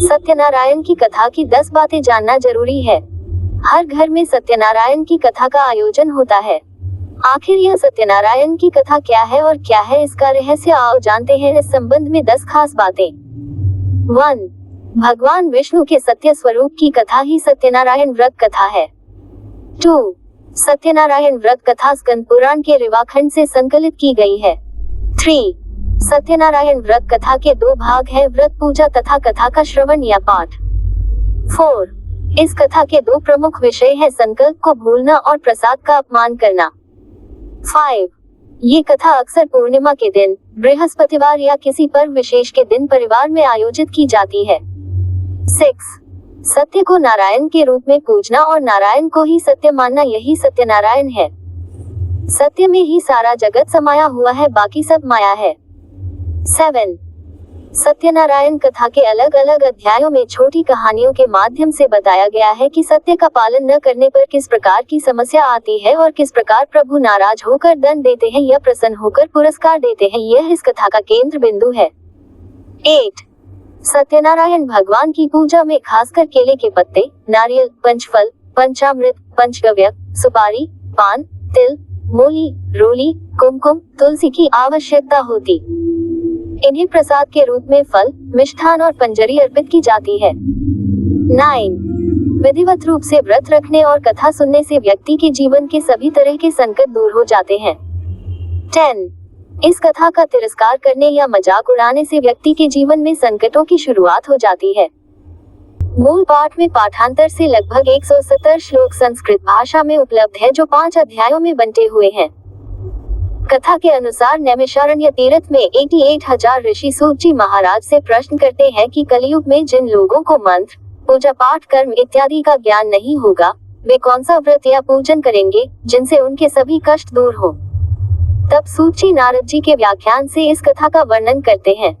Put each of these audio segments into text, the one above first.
सत्यनारायण की कथा की 10 बातें जानना जरूरी है। हर घर में सत्यनारायण की कथा का आयोजन होता है। आखिर यह सत्यनारायण की कथा क्या है और क्या है इसका रहस्य, आओ जानते हैं इस संबंध में 10 खास बातें। 1. भगवान विष्णु के सत्य स्वरूप की कथा ही सत्यनारायण व्रत कथा है। 2. सत्यनारायण व्रत कथा स्कंद पुराण के रेवाखंड से संकलित की गई है। 3. सत्यनारायण व्रत कथा के 2 भाग हैं, व्रत पूजा तथा कथा का श्रवण या पाठ। 4. इस कथा के 2 प्रमुख विषय हैं, संकल्प को भूलना और प्रसाद का अपमान करना। 5. ये कथा अक्सर पूर्णिमा के दिन, बृहस्पतिवार या किसी पर्व विशेष के दिन परिवार में आयोजित की जाती है। 6. सत्य को नारायण के रूप में पूजना और नारायण को ही सत्य मानना, यही सत्यनारायण है। सत्य में ही सारा जगत समाया हुआ है, बाकी सब माया है। 7. सत्यनारायण कथा के अलग अलग अध्यायों में छोटी कहानियों के माध्यम से बताया गया है कि सत्य का पालन न करने पर किस प्रकार की समस्या आती है और किस प्रकार प्रभु नाराज होकर दंड देते हैं या प्रसन्न होकर पुरस्कार देते हैं। यह इस कथा का केंद्र बिंदु है। 8. सत्यनारायण भगवान की पूजा में खासकर केले के पत्ते, नारियल, पंचफल, पंचामृत, पंचगव्य, सुपारी, पान, तिल, मूली, रोली, कुमकुम, तुलसी की आवश्यकता होती। इन्हें प्रसाद के रूप में फल, मिष्ठान और पंजरी अर्पित की जाती है। 9. विधिवत रूप से व्रत रखने और कथा सुनने से व्यक्ति के जीवन के सभी तरह के संकट दूर हो जाते हैं। 10. इस कथा का तिरस्कार करने या मजाक उड़ाने से व्यक्ति के जीवन में संकटों की शुरुआत हो जाती है। मूल पाठ में पाठांतर से लगभग 170 श्लोक संस्कृत भाषा में उपलब्ध है, जो 5 अध्यायों में बंटे हुए हैं। कथा के अनुसार नैमिषारण्य तीर्थ में 88,000 ऋषि सूत जी महाराज से प्रश्न करते हैं कि कलयुग में जिन लोगों को मंत्र, पूजा पाठ, कर्म इत्यादि का ज्ञान नहीं होगा, वे कौन सा व्रत या पूजन करेंगे जिनसे उनके सभी कष्ट दूर हो। तब सूत जी नारद जी के व्याख्यान से इस कथा का वर्णन करते हैं।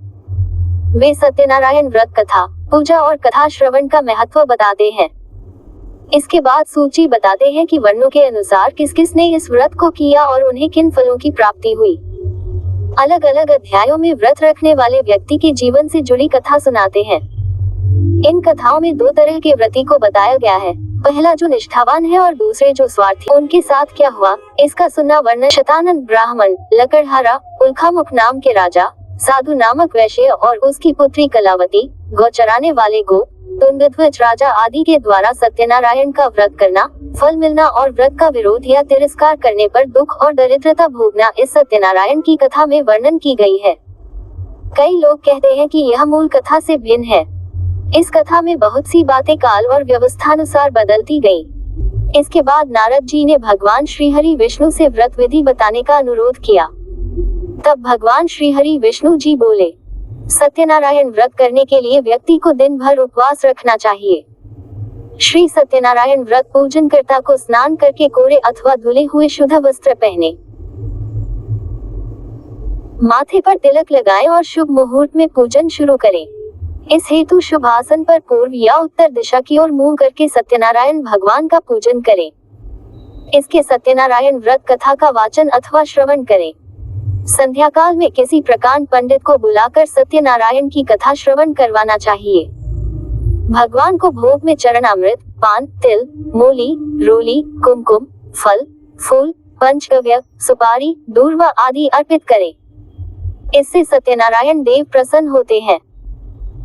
वे सत्यनारायण व्रत कथा, पूजा और कथा श्रवण का महत्व बताते हैं। इसके बाद सूत जी बताते हैं कि वर्णों के अनुसार किस किस ने इस व्रत को किया और उन्हें किन फलों की प्राप्ति हुई। अलग अलग अध्यायों में व्रत रखने वाले व्यक्ति के जीवन से जुड़ी कथा सुनाते हैं। इन कथाओं में 2 तरह के व्रती को बताया गया है, पहला जो निष्ठावान है और दूसरे जो स्वार्थी। उनके साथ क्या हुआ, इसका सुनना वर्णन शतानंद ब्राह्मण, लकड़हारा, उल्खामुख नाम के राजा, साधु नामक वैश्य और उसकी पुत्री कलावती, गौ चराने वाले गो, तुंगध्वज राजा आदि के द्वारा सत्यनारायण का व्रत करना, फल मिलना और व्रत का विरोध या तिरस्कार करने पर दुख और दरिद्रता भोगना इस सत्यनारायण की कथा में वर्णन की गई है। कई लोग कहते हैं कि यह मूल कथा से भिन्न है। इस कथा में बहुत सी बातें काल और व्यवस्थानुसार बदलती गई। इसके बाद नारद जी ने भगवान श्रीहरि विष्णु से व्रत विधि बताने का अनुरोध किया। तब भगवान श्रीहरि विष्णु जी बोले, सत्यनारायण व्रत करने के लिए व्यक्ति को दिन भर उपवास रखना चाहिए। श्री सत्यनारायण व्रत पूजनकर्ता को स्नान करके कोरे अथवा धुले हुए शुद्ध वस्त्र पहने, माथे पर तिलक लगाएं और शुभ मुहूर्त में पूजन शुरू करें। इस हेतु शुभ आसन पर पूर्व या उत्तर दिशा की ओर मुंह करके सत्यनारायण भगवान का पूजन करें। इसके सत्यनारायण व्रत कथा का वाचन अथवा श्रवण करें। संध्या काल में किसी प्रकांड पंडित को बुलाकर सत्यनारायण की कथा श्रवण करवाना चाहिए। भगवान को भोग में चरणामृत, पान, तिल, मूली, रोली, कुमकुम, फल, फूल, पंचगव्य, सुपारी, दूर्वा आदि अर्पित करें। इससे सत्यनारायण देव प्रसन्न होते हैं।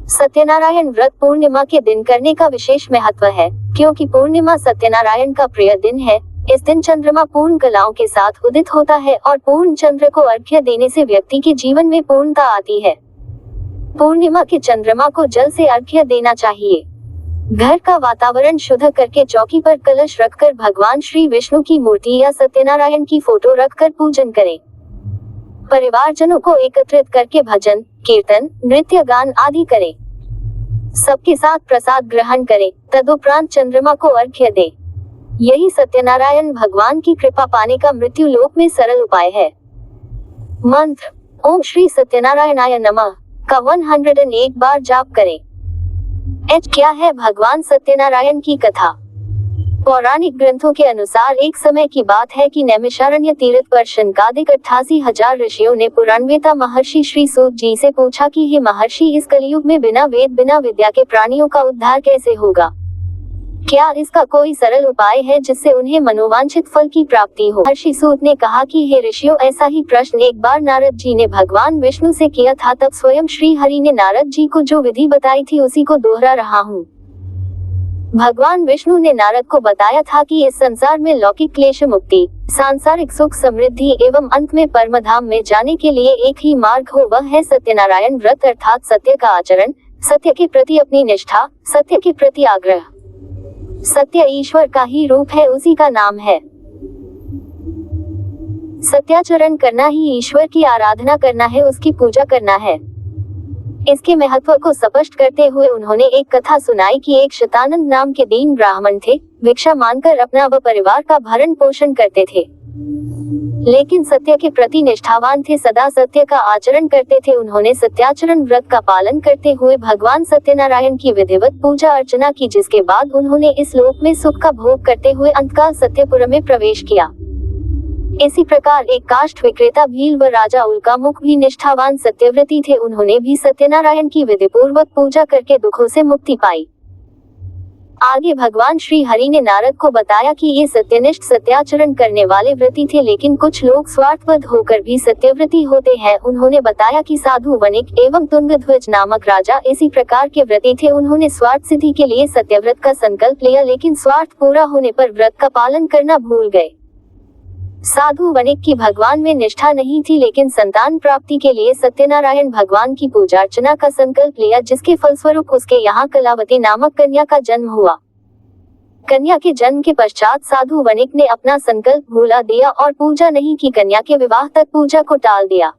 सत्यनारायण व्रत पूर्णिमा के दिन करने का विशेष महत्व है, क्योंकि पूर्णिमा सत्यनारायण का प्रिय दिन है। इस दिन चंद्रमा पूर्ण कलाओं के साथ उदित होता है और पूर्ण चंद्र को अर्घ्य देने से व्यक्ति के जीवन में पूर्णता आती है। पूर्णिमा के चंद्रमा को जल से अर्घ्य देना चाहिए। घर का वातावरण शुद्ध करके चौकी पर कलश रखकर भगवान श्री विष्णु की मूर्ति या सत्यनारायण की फोटो रखकर पूजन करें। परिवारजनों को एकत्रित करके भजन, कीर्तन, नृत्य, गान आदि करें। सबके साथ प्रसाद ग्रहण करें, तदुपरांत चंद्रमा को अर्घ्य दें। यही सत्यनारायण भगवान की कृपा पाने का मृत्यु लोक में सरल उपाय है। मंत्र ओम श्री सत्यनारायणाय नमः का 108 बार जाप करें। क्या है भगवान सत्यनारायण की कथा? पौराणिक ग्रंथों के अनुसार एक समय की बात है कि नैमिषारण्य तीर्थ पर शनकादिक 88,000 ऋषियों ने पुराणवेता महर्षि श्री सूत जी से पूछा कि हे महर्षि, इस कलयुग में बिना वेद बिना विद्या के प्राणियों का उद्धार कैसे होगा? क्या इसका कोई सरल उपाय है जिससे उन्हें मनोवांछित फल की प्राप्ति हो? महर्षि सूत ने कहा कि हे ऋषियों, ऐसा ही प्रश्न एक बार नारद जी ने भगवान विष्णु से किया था। तब स्वयं श्री हरि ने नारद जी को जो विधि बताई थी उसी को दोहरा रहा हूँ। भगवान विष्णु ने नारद को बताया था कि इस संसार में लौकिक क्लेश मुक्ति, सांसारिक सुख समृद्धि एवं अंत में परमधाम में जाने के लिए एक ही मार्ग हो, वह है सत्यनारायण व्रत अर्थात सत्य का आचरण, सत्य के प्रति अपनी निष्ठा, सत्य के प्रति आग्रह। सत्य ईश्वर का ही रूप है, उसी का नाम है। सत्याचरण करना ही ईश्वर की आराधना करना है, उसकी पूजा करना है। इसके महत्व को स्पष्ट करते हुए उन्होंने एक कथा सुनाई कि एक शतानंद नाम के दीन ब्राह्मण थे। भिक्षा मांगकर अपना व परिवार का भरण पोषण करते थे, लेकिन सत्य के प्रति निष्ठावान थे, सदा सत्य का आचरण करते थे। उन्होंने सत्याचरण व्रत का पालन करते हुए भगवान सत्यनारायण की विधिवत पूजा अर्चना की, जिसके बाद उन्होंने इस लोक में सुख का भोग करते हुए अंतकाल सत्यपुर में प्रवेश किया। इसी प्रकार एक काष्ठ विक्रेता भील व राजा उल्कामुख भी निष्ठावान सत्यव्रती थे। उन्होंने भी सत्यनारायण की विधिपूर्वक पूजा करके दुखों से मुक्ति पाई। आगे भगवान श्री हरि ने नारद को बताया कि ये सत्यनिष्ठ सत्याचरण करने वाले व्रती थे, लेकिन कुछ लोग स्वार्थवद होकर भी सत्यव्रती होते हैं। उन्होंने बताया कि साधु वणिक एवं तुंगध्वज नामक राजा इसी प्रकार के व्रती थे। उन्होंने स्वार्थ सिद्धि के लिए सत्यव्रत का संकल्प लिया, लेकिन स्वार्थ पूरा होने पर व्रत का पालन करना भूल गए। साधु वणिक की भगवान में निष्ठा नहीं थी, लेकिन संतान प्राप्ति के लिए सत्यनारायण भगवान की पूजा अर्चना का संकल्प लिया, जिसके फलस्वरूप उसके यहाँ कलावती नामक कन्या का जन्म हुआ। कन्या के जन्म के पश्चात साधु वणिक ने अपना संकल्प भुला दिया और पूजा नहीं की। कन्या के विवाह तक पूजा को टाल दिया।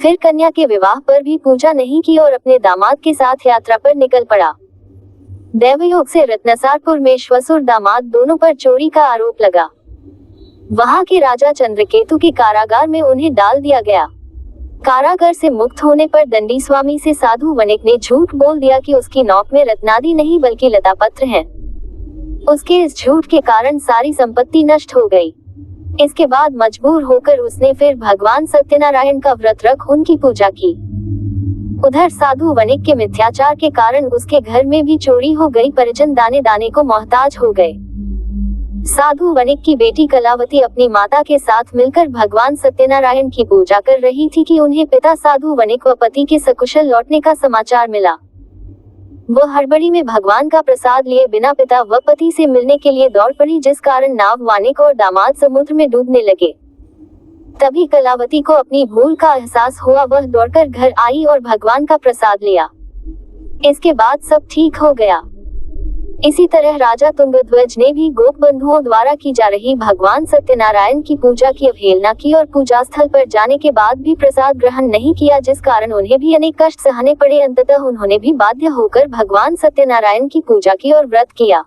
फिर कन्या के विवाह पर भी पूजा नहीं की और अपने दामाद के साथ यात्रा पर निकल पड़ा। दैवयोग से रत्नसारपुर में श्वसुर दामाद दोनों पर चोरी का आरोप लगा। वहां के राजा चंद्रकेतु के कारागार में उन्हें डाल दिया गया। कारागार से मुक्त होने पर दंडी स्वामी से साधु वणिक ने झूठ बोल दिया कि उसकी नौक में रत्नादि नहीं बल्कि लतापत्र हैं। उसके इस झूठ के कारण सारी संपत्ति नष्ट हो गई। इसके बाद मजबूर होकर उसने फिर भगवान सत्यनारायण का व्रत रख उनकी पूजा की। उधर साधु वणिक के मिथ्याचार के कारण उसके घर में भी चोरी हो गई। परिजन दाने दाने को मोहताज हो गए। साधु वणिक की बेटी कलावती अपनी माता के साथ मिलकर भगवान सत्यनारायण की पूजा कर रही थी कि उन्हें पिता साधु वणिक व पति के सकुशल लौटने का समाचार मिला। वो हड़बड़ी में भगवान का प्रसाद लिए बिना पिता व पति से मिलने के लिए दौड़ पड़ी, जिस कारण नाव वाणिक और दामाद समुद्र में डूबने लगे। तभी कलावती को अपनी भूल का एहसास हुआ। वह दौड़कर घर आई और भगवान का प्रसाद लिया। इसके बाद सब ठीक हो गया। इसी तरह राजा तुंगध्वज ने भी गोप बंधुओं द्वारा की जा रही भगवान सत्यनारायण की पूजा की अवहेलना की और पूजा स्थल पर जाने के बाद भी प्रसाद ग्रहण नहीं किया, जिस कारण उन्हें भी अनेक कष्ट सहने पड़े। अंततः उन्होंने भी बाध्य होकर भगवान सत्यनारायण की पूजा की और व्रत किया।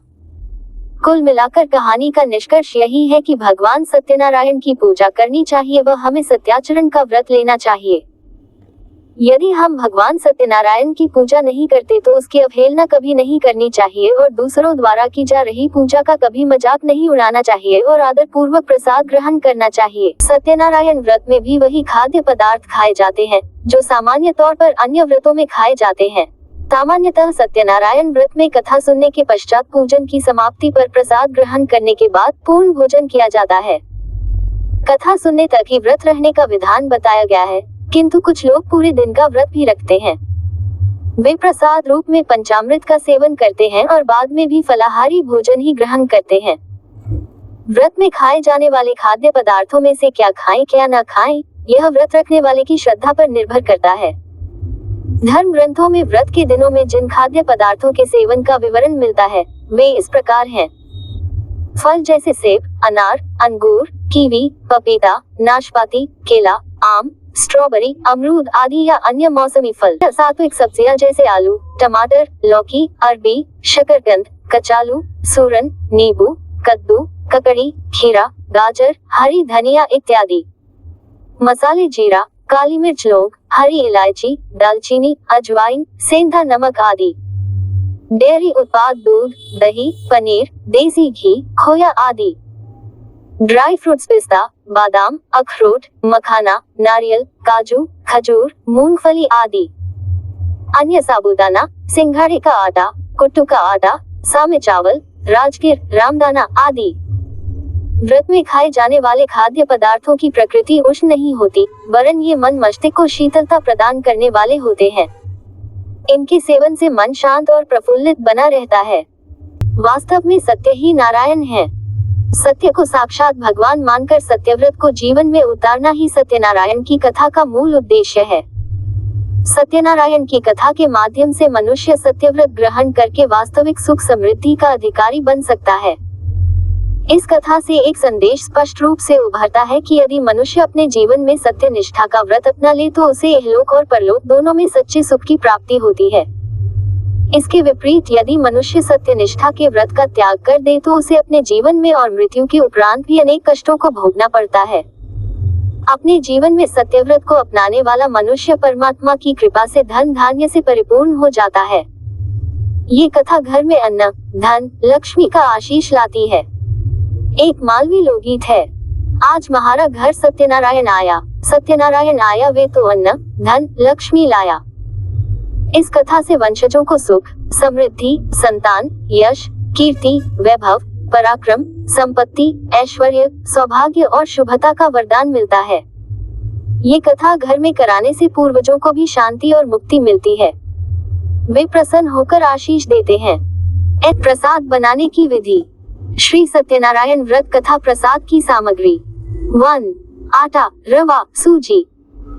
कुल मिलाकर कहानी का निष्कर्ष यही है कि भगवान सत्यनारायण की पूजा करनी चाहिए व हमें सत्याचरण का व्रत लेना चाहिए। यदि हम भगवान सत्यनारायण की पूजा नहीं करते तो उसकी अवहेलना कभी नहीं करनी चाहिए और दूसरों द्वारा की जा रही पूजा का कभी मजाक नहीं उड़ाना चाहिए और आदर पूर्वक प्रसाद ग्रहण करना चाहिए। सत्यनारायण व्रत में भी वही खाद्य पदार्थ खाए जाते हैं जो सामान्य तौर पर अन्य व्रतों में खाए जाते हैं। सामान्यतः सत्यनारायण व्रत में कथा सुनने के पश्चात पूजन की समाप्ति पर प्रसाद ग्रहण करने के बाद पूर्ण भोजन किया जाता है। कथा सुनने तक ही व्रत रहने का विधान बताया गया है, किंतु कुछ लोग पूरे दिन का व्रत भी रखते हैं। वे प्रसाद रूप में पंचामृत का सेवन करते हैं और बाद में भी फलाहारी भोजन ही ग्रहण करते हैं। व्रत में खाए जाने वाले खाद्य पदार्थों में से क्या खाएं क्या न खाएं, यह व्रत रखने वाले की श्रद्धा पर निर्भर करता है। धर्म ग्रंथों में व्रत के दिनों में जिन खाद्य पदार्थों के सेवन का विवरण मिलता है वे इस प्रकार हैं। फल जैसे सेब, अनार, अंगूर, कीवी, पपीता, नाशपाती, केला, आम, स्ट्रॉबेरी, अमरूद आदि या अन्य मौसमी फल। सात्विक सब्जियां जैसे आलू, टमाटर, लौकी, अरबी, शकरकंद, कचालू, सूरन, नींबू, कद्दू, ककड़ी, खीरा, गाजर, हरी धनिया इत्यादि। मसाले जीरा, काली मिर्च, लौंग, हरी इलायची, दालचीनी, अजवाइन, सेंधा नमक आदि। डेयरी उत्पाद दूध, दही, पनीर, देसी घी, खोया आदि। ड्राई फ्रूट्स पिस्ता, बादाम, अखरोट, मखाना, नारियल, काजू, खजूर, मूंगफली आदि। अन्य साबूदाना, सिंघाड़े का आटा, कुट्टू का आटा, सामे चावल, राजगिर, रामदाना आदि। व्रत में खाए जाने वाले खाद्य पदार्थों की प्रकृति उष्ण नहीं होती, वरन ये मन मस्तिष्क को शीतलता प्रदान करने वाले होते हैं। इनके सेवन से मन शांत और प्रफुल्लित बना रहता है। वास्तव में सत्य ही नारायण है। सत्य को साक्षात भगवान मानकर सत्यव्रत को जीवन में उतारना ही सत्यनारायण की कथा का मूल उद्देश्य है। सत्यनारायण की कथा के माध्यम से मनुष्य सत्यव्रत ग्रहण करके वास्तविक सुख समृद्धि का अधिकारी बन सकता है। इस कथा से एक संदेश स्पष्ट रूप से उभरता है कि यदि मनुष्य अपने जीवन में सत्य निष्ठा का व्रत अपना ले तो उसे इहलोक और परलोक दोनों में सच्चे सुख की प्राप्ति होती है। इसके विपरीत यदि मनुष्य सत्य निष्ठा के व्रत का त्याग कर दे तो उसे अपने जीवन में और मृत्यु के उपरांत भी अनेक कष्टों को भोगना पड़ता है। अपने जीवन में सत्यव्रत को अपनाने वाला मनुष्य परमात्मा की कृपा से धन धान्य से परिपूर्ण हो जाता है। ये कथा घर में अन्न, धन, लक्ष्मी का आशीष लाती है। एक मालवी लोकगीत है, आज महारा घर सत्यनारायण आया वे तो अन्न, धन, लक्ष्मी लाया। इस कथा से वंशजों को सुख, समृद्धि, संतान, यश, कीर्ति, वैभव, पराक्रम, संपत्ति, ऐश्वर्य, सौभाग्य और शुभता का वरदान मिलता है। ये कथा घर में कराने से पूर्वजों को भी शांति और मुक्ति मिलती है। वे प्रसन्न होकर आशीष देते हैं। प्रसाद बनाने की विधि। श्री सत्यनारायण व्रत कथा प्रसाद की सामग्री। 1. आटा, रवा, सूजी।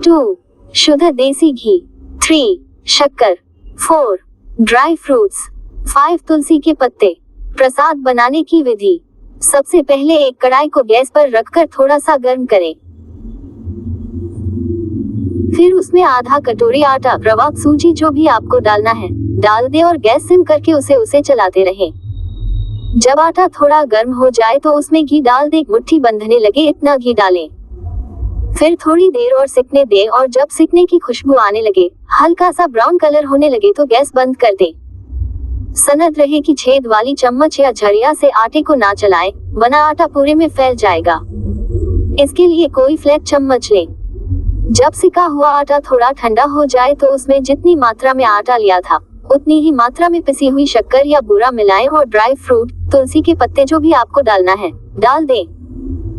2. शुद्ध देसी घी। 3. शक्कर। 4. Dry fruits. 5. तुलसी के पत्ते। प्रसाद बनाने की विधि। सबसे पहले एक कढ़ाई को गैस पर रखकर थोड़ा सा गर्म करें। फिर उसमें आधा कटोरी आटा, रवा, सूजी जो भी आपको डालना है डाल दें और गैस सिम करके उसे चलाते रहें। जब आटा थोड़ा गर्म हो जाए तो उसमें घी डाल दें, मुट्ठी बंधने लगे इतना घी डालें। फिर थोड़ी देर और सिकने दें और जब सिकने की खुशबू आने लगे, हल्का सा ब्राउन कलर होने लगे तो गैस बंद कर दें। सनद रहे कि छेद वाली चम्मच या झरिया से आटे को ना चलाएं, वरना आटा पूरे में फैल जाएगा। इसके लिए कोई फ्लैट चम्मच लें। जब सिका हुआ आटा थोड़ा ठंडा हो जाए तो उसमें जितनी मात्रा में आटा लिया था उतनी ही मात्रा में पिसी हुई शक्कर या बूरा मिलाएं और ड्राई फ्रूट, तुलसी के पत्ते जो भी आपको डालना है डाल दें।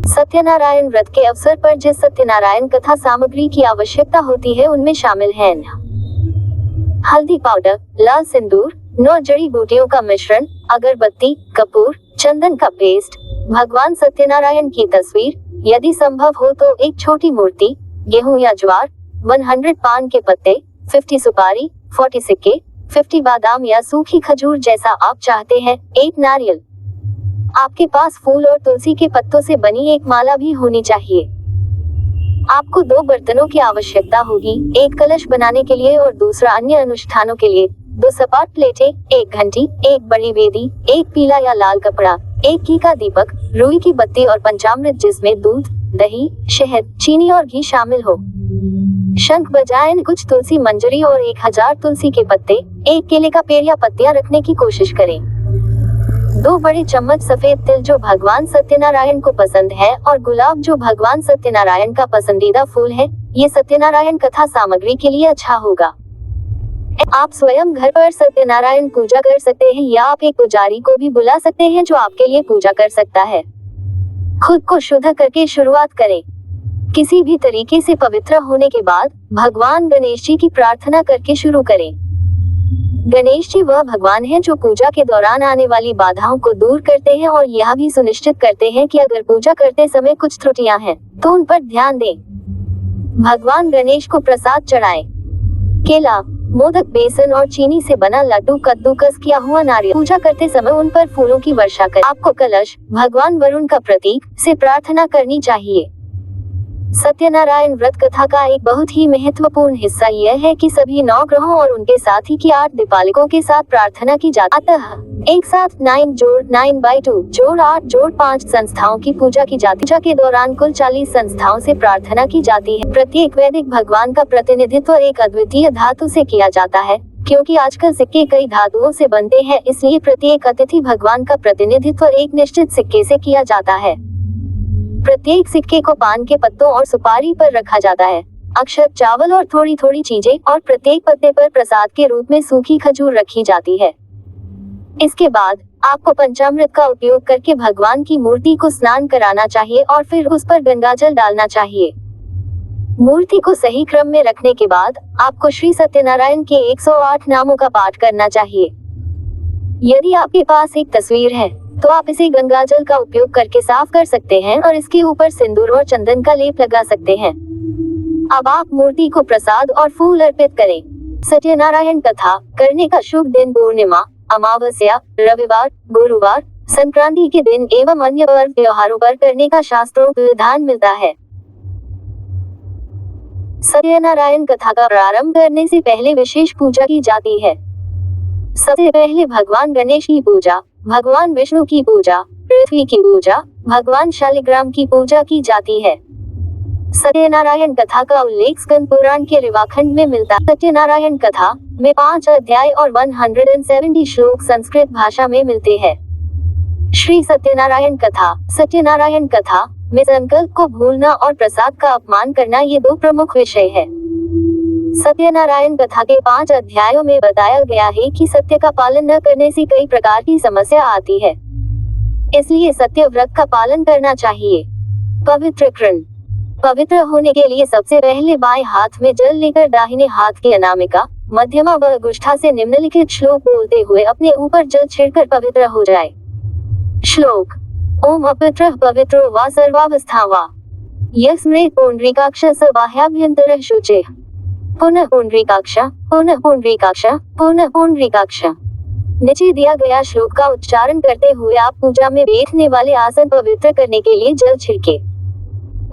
सत्यनारायण व्रत के अवसर पर जिस सत्यनारायण कथा सामग्री की आवश्यकता होती है उनमें शामिल हैं हल्दी पाउडर, लाल सिंदूर, 9 जड़ी बूटियों का मिश्रण, अगरबत्ती, कपूर, चंदन का पेस्ट, भगवान सत्यनारायण की तस्वीर, यदि संभव हो तो एक छोटी मूर्ति, गेहूं या ज्वार, 100 पान के पत्ते, 50 सुपारी, 40 सिक्के, 50 बादाम या सूखी खजूर जैसा आप चाहते हैं, 1 नारियल। आपके पास फूल और तुलसी के पत्तों से बनी एक माला भी होनी चाहिए। आपको 2 बर्तनों की आवश्यकता होगी, एक कलश बनाने के लिए और दूसरा अन्य अनुष्ठानों के लिए। 2 सपाट प्लेटें, 1 घंटी, 1 बड़ी वेदी, 1 पीला या लाल कपड़ा, 1 घी का दीपक, रुई की बत्ती और पंचामृत जिसमें दूध, दही, शहद, चीनी और घी शामिल हो। शंख बजाएं, कुछ तुलसी मंजरी और 1000 तुलसी के पत्ते, 1 केले का पेड़ या पत्तियां रखने की कोशिश करें। 2 बड़े चम्मच सफेद तिल जो भगवान सत्यनारायण को पसंद है और गुलाब जो भगवान सत्यनारायण का पसंदीदा फूल है। ये सत्यनारायण कथा सामग्री के लिए अच्छा होगा। आप स्वयं घर पर सत्यनारायण पूजा कर सकते हैं या आप एक पुजारी को भी बुला सकते हैं जो आपके लिए पूजा कर सकता है। खुद को शुद्ध करके शुरुआत करें। किसी भी तरीके से पवित्र होने के बाद भगवान गणेश जी की प्रार्थना करके शुरू करें। गणेश जी वह भगवान हैं जो पूजा के दौरान आने वाली बाधाओं को दूर करते हैं और यह भी सुनिश्चित करते हैं कि अगर पूजा करते समय कुछ त्रुटियां हैं तो उन पर ध्यान दें। भगवान गणेश को प्रसाद चढ़ाएं। केला, मोदक, बेसन और चीनी से बना लड्डू, कद्दूकस किया हुआ नारियल। पूजा करते समय उन पर फूलों की वर्षा करें। आपको कलश, भगवान वरुण का प्रतीक, से प्रार्थना करनी चाहिए। सत्यनारायण व्रत कथा का एक बहुत ही महत्वपूर्ण हिस्सा यह है कि सभी 9 ग्रहों और उनके साथी की 8 दीपालिकों के साथ प्रार्थना की जाती है। अतः एक साथ 9+9/2+8+5 संस्थाओं की पूजा की जाती है। पूजा के दौरान कुल 40 संस्थाओं से प्रार्थना की जाती है। प्रत्येक वैदिक भगवान का प्रतिनिधित्व एक अद्वितीय धातु से किया जाता है। क्योंकि आजकल सिक्के कई धातुओं से बनते हैं, इसलिए प्रत्येक अतिथि भगवान का प्रतिनिधित्व एक निश्चित सिक्के से किया जाता है। प्रत्येक सिक्के को पान के पत्तों और सुपारी पर रखा जाता है, अक्षत, चावल और थोड़ी थोड़ी चीजें, और प्रत्येक पत्ते पर प्रसाद के रूप में सूखी खजूर रखी जाती है। इसके बाद आपको पंचामृत का उपयोग करके भगवान की मूर्ति को स्नान कराना चाहिए और फिर उस पर गंगाजल डालना चाहिए। मूर्ति को सही क्रम में रखने के बाद आपको श्री सत्यनारायण के 108 नामों का पाठ करना चाहिए। यदि आपके पास एक तस्वीर है तो आप इसे गंगाजल का उपयोग करके साफ कर सकते हैं और इसके ऊपर सिंदूर और चंदन का लेप लगा सकते हैं। अब आप मूर्ति को प्रसाद और फूल अर्पित करें। सत्यनारायण कथा करने का शुभ दिन पूर्णिमा, अमावस्या, रविवार, गुरुवार, संक्रांति के दिन एवं अन्य पर्व त्योहारों पर करने का शास्त्रों विधान मिलता है। सत्यनारायण कथा का प्रारंभ करने से पहले विशेष पूजा की जाती है। सबसे पहले भगवान गणेश की पूजा, भगवान विष्णु की पूजा, पृथ्वी की पूजा, भगवान शालिग्राम की पूजा की जाती है। सत्यनारायण कथा का उल्लेख स्कंद पुराण के रेवाखंड में मिलता है। सत्यनारायण कथा में 5 अध्याय और 170 श्लोक संस्कृत भाषा में मिलते हैं। श्री सत्यनारायण कथा में संकल्प को भूलना और प्रसाद का अपमान करना ये 2 प्रमुख विषय है। सत्यनारायण कथा के 5 अध्यायों में बताया गया है कि सत्य का पालन न करने से कई प्रकार की समस्या आती है, इसलिए सत्य व्रत का पालन करना चाहिए। पवित्रकरण, पवित्र होने के लिए सबसे पहले बाएं हाथ में जल लेकर दाहिने हाथ की अनामिका, मध्यमा व गुष्ठा से निम्नलिखित श्लोक बोलते हुए अपने ऊपर जल छिड़कर पवित्र हो जाए। श्लोक: ओम अपवित्रः पवित्रो वा सर्वावस्था वा यस्मृत पुंडरीकाक्ष स बाह्याभ्यन्तरः शुचिः। पुनः पुंडरीकाक्ष, पुनः पुंडरीकाक्ष, पुनः पुंडरीकाक्ष। नीचे दिया गया श्लोक का उच्चारण करते हुए आप पूजा में बैठने वाले आसन पवित्र करने के लिए जल छिड़के।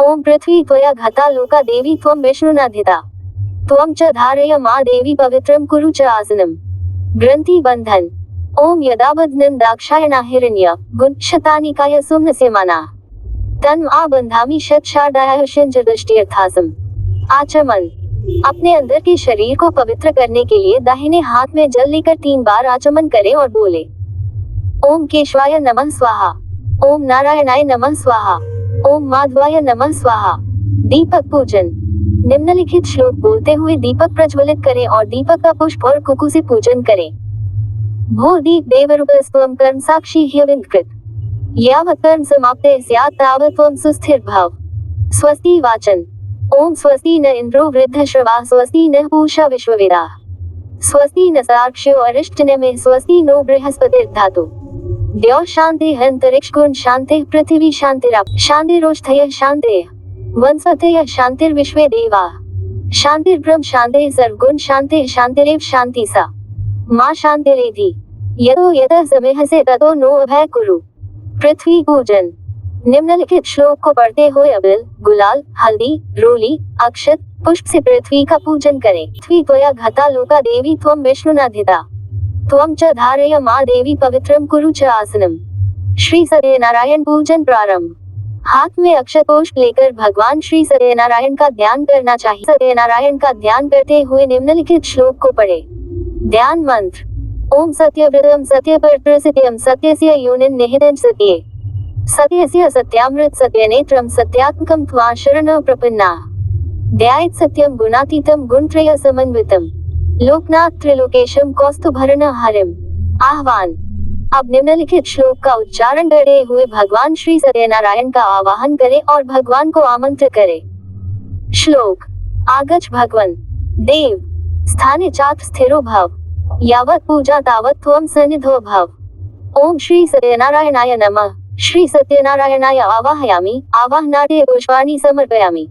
ओम पृथ्वी त्वया घता लोका देवी त्वं विष्णुनाधिता त्वं च धारय मा देवी पवित्रं कुरु च आसनम्। ग्रंथि बंधन। ओम यदा बध्नं दाक्षायणा हिरण्य गुणशतानिकाय सुम्नस्यमाना तन्म आ बंधामि शतशार्दाय शिंजदृष्टिर्थासम्। आचमन। अपने अंदर के शरीर को पवित्र करने के लिए दाहिने हाथ में जल लेकर 3 बार आचमन करें और बोले: ओम केशवाय नमः स्वाहा, ओम नारायणाय नमः स्वाहा, ओम माधवाय नमः स्वाहा। दीपक पूजन। निम्नलिखित श्लोक बोलते हुए दीपक प्रज्वलित करें और दीपक का पुष्प और कुकु से पूजन करें। भो दीप देवरूपस्त्वं कर्म साक्षी ह्यविन्कृत यावत् कर्म समाप्ते स्यात् तावत् त्वं सुस्थिर भव। स्वस्ति वाचन। ओम स्वस्ति न इंद्रो वृद्धश्रवा, स्वस्ति न पूषा विश्ववेदाः, स्वस्ति न सार्क्ष्यो अरिष्टनेमिः, स्वस्ति नो बृहस्पतिर्धातु। द्यौः शान्तिः, अंतरिक्ष गुण शान्तिः, पृथिवी शान्तिराप शान्तिरोष्ठयः शान्तिः, वनस्पतयः शान्तिर्विश्वे देवाः, शान्तिर्ब्रह्म शान्तिः, सर्वगुण शान्तिः, शान्तिरेव शान्ति सा मा शान्तिरेधि। यतो यतः समेहसे ततो नो अभय कुरु। पृथ्वी पूजन। निम्नलिखित श्लोक को पढ़ते हुए अबिल, गुलाल, हल्दी, रोली, अक्षत, पुष्प से पृथ्वी का पूजन करें। पृथ्वी त्वया घता लोका देवी त्वं विष्णुनाधिता त्वं च धारय मा देवी पवित्रं कुरु च आसनम्। श्री सत्यनारायण पूजन प्रारंभ। हाथ में अक्षत पुष्प लेकर भगवान श्री सत्यनारायण का ध्यान करना चाहिए। सत्यनारायण का ध्यान करते हुए निम्नलिखित श्लोक को पढ़े। ध्यान मंत्र: ओम सत्यव्रतम सत्यपरत्रसित्यम सत्यस्य योनिं निहितं सत्ये सत्यस्य सत्यामृत सत्यनेत्रं सत्यात्मकं त्वां शरणं प्रपन्नाः। ध्यायेत् सत्यं गुणातीतं गुणत्रय समन्वितं लोकनाथ त्रिलोकेशम कौस्तुभरण हरिम। आह्वान। अब निम्नलिखित श्लोक का उच्चारण करते हुए भगवान श्री सत्यनारायण का आवाहन करें और भगवान को आमंत्रित करें। श्लोक: आगच्छ भगवन् देव स्थाने चात्र स्थिरो भव यावत् पूजा तावत् त्वं सन्निधो भव। ओम श्री सत्यनारायणाय नमः। श्री सत्यनारायणाय आवाहयामि, आवाहनार्थे पुष्पाणि समर्पयामि।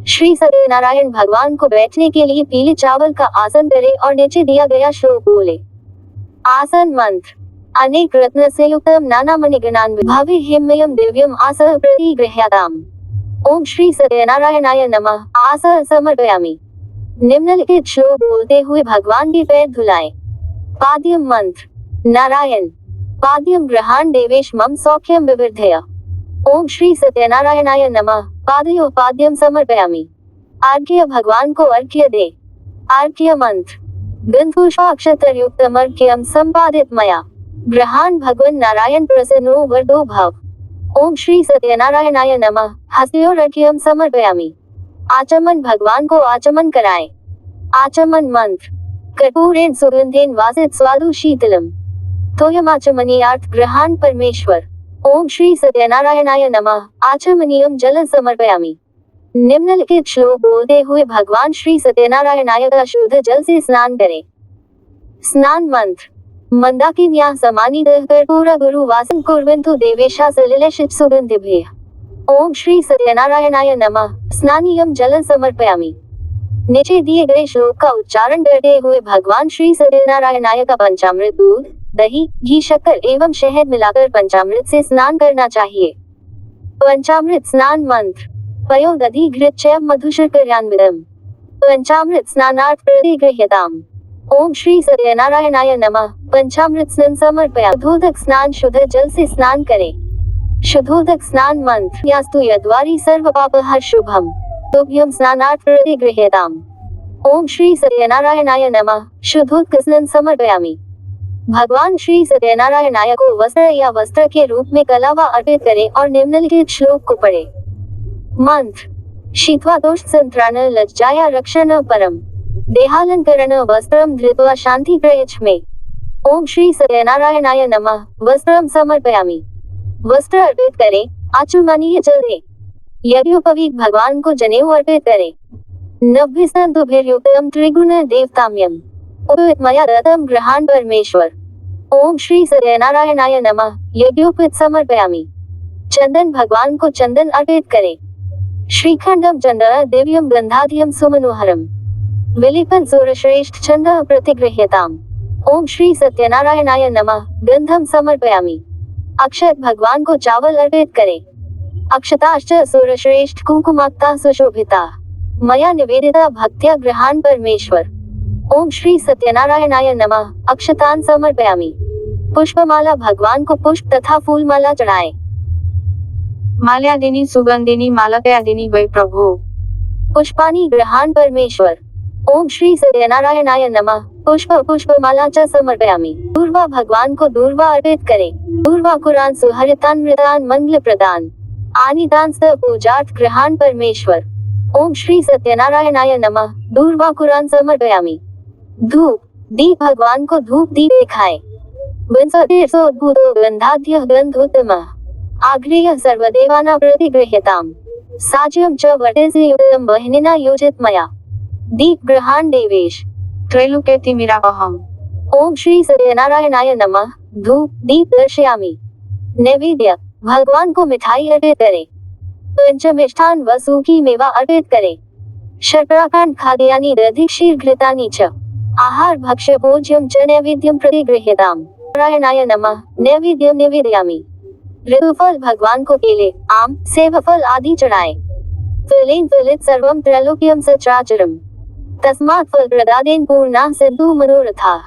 श्री सत्यनारायण भगवान को बैठने के लिए पीले चावल का आसन करें और नीचे दिया गया श्लोक बोले। आसन मंत्र: अनेक रत्न से युक्तम नाना मणिगणान्वितं भव्य हिममयं दिव्यम आसः प्रतिगृह्यताम्। ओम श्री सत्यनारायणाय नमः। आसः समर्पयामि। निम्नलिखित श्लोक बोलते हुए भगवान के पैर धुलाएं। पाद्यम मंत्र: नारायण पाद्यम गृहाण देवेश मम सौख्यम विवर्धय। ओम श्री सत्यनारायणाय नमः। पादयोः पाद्यम समर्पयामि। अर्घ्य: भगवान को अर्घ्य दे। अर्घ्य मंत्र: गंधपुष्पाक्षतरयुक्तमर्घ्यं संपादित मया गृहान् भगवन् नारायण प्रसन्नो वरदो भव। ओम श्री सत्यनारायणाय नमः। हस्योरर्घ्यं समर्पयामि। आचमन भगवान को आचमन कराएं। आचमन मंत्र। कर्पूरेण सुगंधेन वासित स्वादु शीतलम तोयमाचमनीयार्थ गृहान् परमेश्वर। ओम श्री सत्यनारायणाय नमः। आचमनीयम जल समर्पयामि। निम्नलिखित श्लोक बोलते हुए भगवान श्री सत्यनारायणाय का शुद्ध जल से स्नान करें। स्नान मंत्र। मंदाकिन्या समानितः कर्पूर गुरु वासं कुर्वन्तु देवेशा सलिलशित सुगंधिभिः। ओम श्री सत्यनारायणाय नमः। स्नानीयम जल समर्पयामि। नीचे दिए गए श्लोक का उच्चारण करते हुए भगवान श्री सत्यनारायणाय का पंचामृत दूध, दही, घी, शक्कर एवं शहद मिलाकर पंचामृत से स्नान करना चाहिए। पंचामृत स्नान मंत्र। पयोदधिघृत्य मधुशर्कर्यान्वितम् पंचामृत स्नानार्थ प्रतिगृह्यताम्। ओम श्री सत्यनारायणाय नमः। पंचामृत स्नान समर्पया। शुद्धोदक स्नान शुद्ध जल से स्नान करें। शुद्धोदक स्नान मंत्र। यास्तु यद्वारी सर्व पापहर शुभम तुभ्यं स्नानार्थ प्रतिगृह्यताम्। ओम श्री सत्यनारायणाय नमः। शुद्धोदक स्नान समर्पयामि। भगवान श्री सत्यनारायणाय को वस्त्र या वस्त्र के रूप में कलावा अर्पित करें और निम्नलिखित श्लोक को पढ़ें। मंत्र। शीत्वा दोष संत्राण लज्जाया रक्षण परम देहालंकरण वस्त्रम धृत्वा शांति प्रयच्छ। ओम श्री सत्यनारायणाय नमः। वस्त्रम समर्पयामि। वस्त्र अर्पित करें। आचमनीय जल दें। यज्ञोपवीत भगवान को जनेऊ अर्पित करें। नभ्यस्तुभिर्युक्तम त्रिगुण देवताम्यम उपवित मया दत्तम गृहान् परमेश्वर। ओम श्री सत्यनारायणाय नमः। यज्ञोपवीत समर्पयामि। चंदन भगवान को चंदन अर्पित करें। श्रीखंडम चंदन दिव्यम गंधाधियम सुमनोहरम विलिपन सूरश्रेष्ठ छंद प्रतिगृह्यताम्। ओम श्री सत्यनारायणाय नमः। गंधम समर्पयामि। अक्षत भगवान को चावल अर्पित करें। अक्षताश्च सूरश्रेष्ठ कुंकुमाक्ता सुशोभिता मया निवेदिता भक्त्या गृहान् परमेश्वर। ओम श्री सत्यनारायणाय नमः। अक्षतान् समर्पयामि। पुष्पमाला भगवान को पुष्प तथा फूलमाला चढ़ाएं। माल्यादिनी सुगंधिनी मालकयादिनी वै प्रभु। पुष्पाणि गृहान् परमेश्वर। ओम श्री सत्यनारायणाय नमः। पुष्प पुष्पमाला च समर्पयामि। दूर्वा भगवान को दूर्वा अर्पित करें। दूर्वा कुरान सुहरितान मृतान मंगल प्रदान आनितान स पूजार्थ गृहान् परमेश्वर। ओम श्री सत्यनारायणाय नमः। दूर्वा कुरान समर्पयामि। धूप दीप भगवान को धूप दीप दिखाएं। विंशतिर्सोद्भूतो गंधाढ्यः गंधोत्तमः आग्रेयः सर्वदेवानां प्रतिगृह्यताम्। साज्यं च वर्तसे वह्निना योजित मया दीप गृहान् देवेश त्रैलोक्य तिमिरावहम्। ओम श्री सत्यनारायणाय नमः। धूप दीप दर्शयामि। नैवेद्य भगवान को मिठाई अर्पित करें। पंचमिष्ठान वसु की मेवा अर्पित करें। शर्कराकांड खाद्यानि दधिक्षीर घृतानि च आहार भक्ष्य भोज्यं च नैवेद्यं प्रतिगृह्यताम्। नारायणाय नमः। नैवेद्यं निवेदयामि। ऋतुफल भगवान को केले, आम, सेब फल आदि चढ़ाएं। फलेन फलित सर्वं त्रैलोक्यं सचराचरम् तस्मात् फल प्रदादेन पूर्णा सिद्धु मनोरथाः।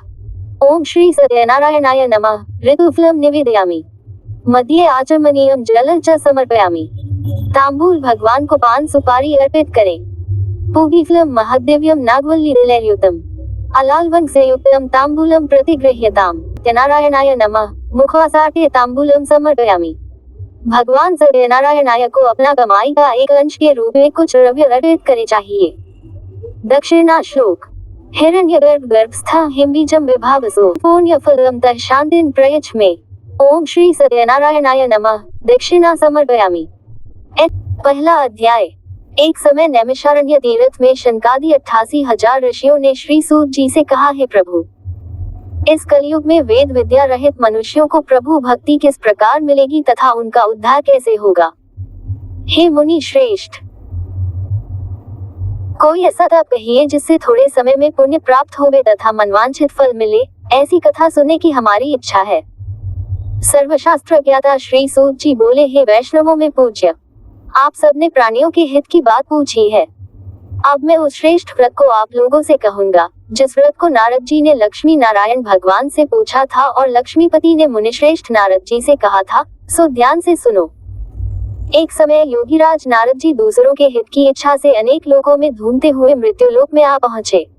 ओम श्री सत्यनारायणाय नमः। ऋतुफलम निवेदयामि। मध्ये आचमनीयम जल च समर्पयामि। तांबूल भगवान को पान सुपारी अर्पित करें। पूगीफलम महद्दिव्यम नागवल्ली तिलैर्युतम अलालवंग से युक्तम तांबूलम प्रतिगृह्यताम्। सत्यनारायणाय नमः। मुखवासार्थे तांबूलम समर्पयामि। भगवान सत्यनारायणाय को अपना कमाई का एक अंश के रूप में कुछ द्रव्य अर्पित करे चाहिए। दक्षिणा श्लोक। हिरण्यगर्भ गर्भस्था हिमबीजम विभावसो पुण्यफलम तः शांतिं प्रयच्छ मे। ओम श्री सत्यनारायणाय नमः। दक्षिणा समर्पयामि। पहला अध्याय। एक समय नैमिषारण्य तीर्थ में शनकादि 88,000 ऋषियों ने श्री सूत जी से कहा, हे प्रभु, इस कलयुग में वेद विद्या रहित मनुष्यों को प्रभु भक्ति किस प्रकार मिलेगी तथा उनका उद्धार कैसे होगा। हे मुनि श्रेष्ठ, कोई ऐसा तप कहिए जिससे थोड़े समय में पुण्य प्राप्त होवे तथा मनवांछित फल मिले। ऐसी कथा सुनने की हमारी इच्छा है। सर्वशास्त्र ज्ञाता श्री सूत जी बोले, हे वैष्णवों में पूज्य, आप सबने प्राणियों के हित की बात पूछी है। अब मैं उस श्रेष्ठ व्रत को आप लोगों से कहूंगा जिस व्रत को नारद जी ने लक्ष्मी नारायण भगवान से पूछा था और लक्ष्मीपति ने मुनिश्रेष्ठ नारद जी से कहा था, सो ध्यान से सुनो। एक समय योगीराज नारद जी दूसरों के हित की इच्छा से अनेक लोकों में घूमते हुए मृत्युलोक में आ पहुंचे।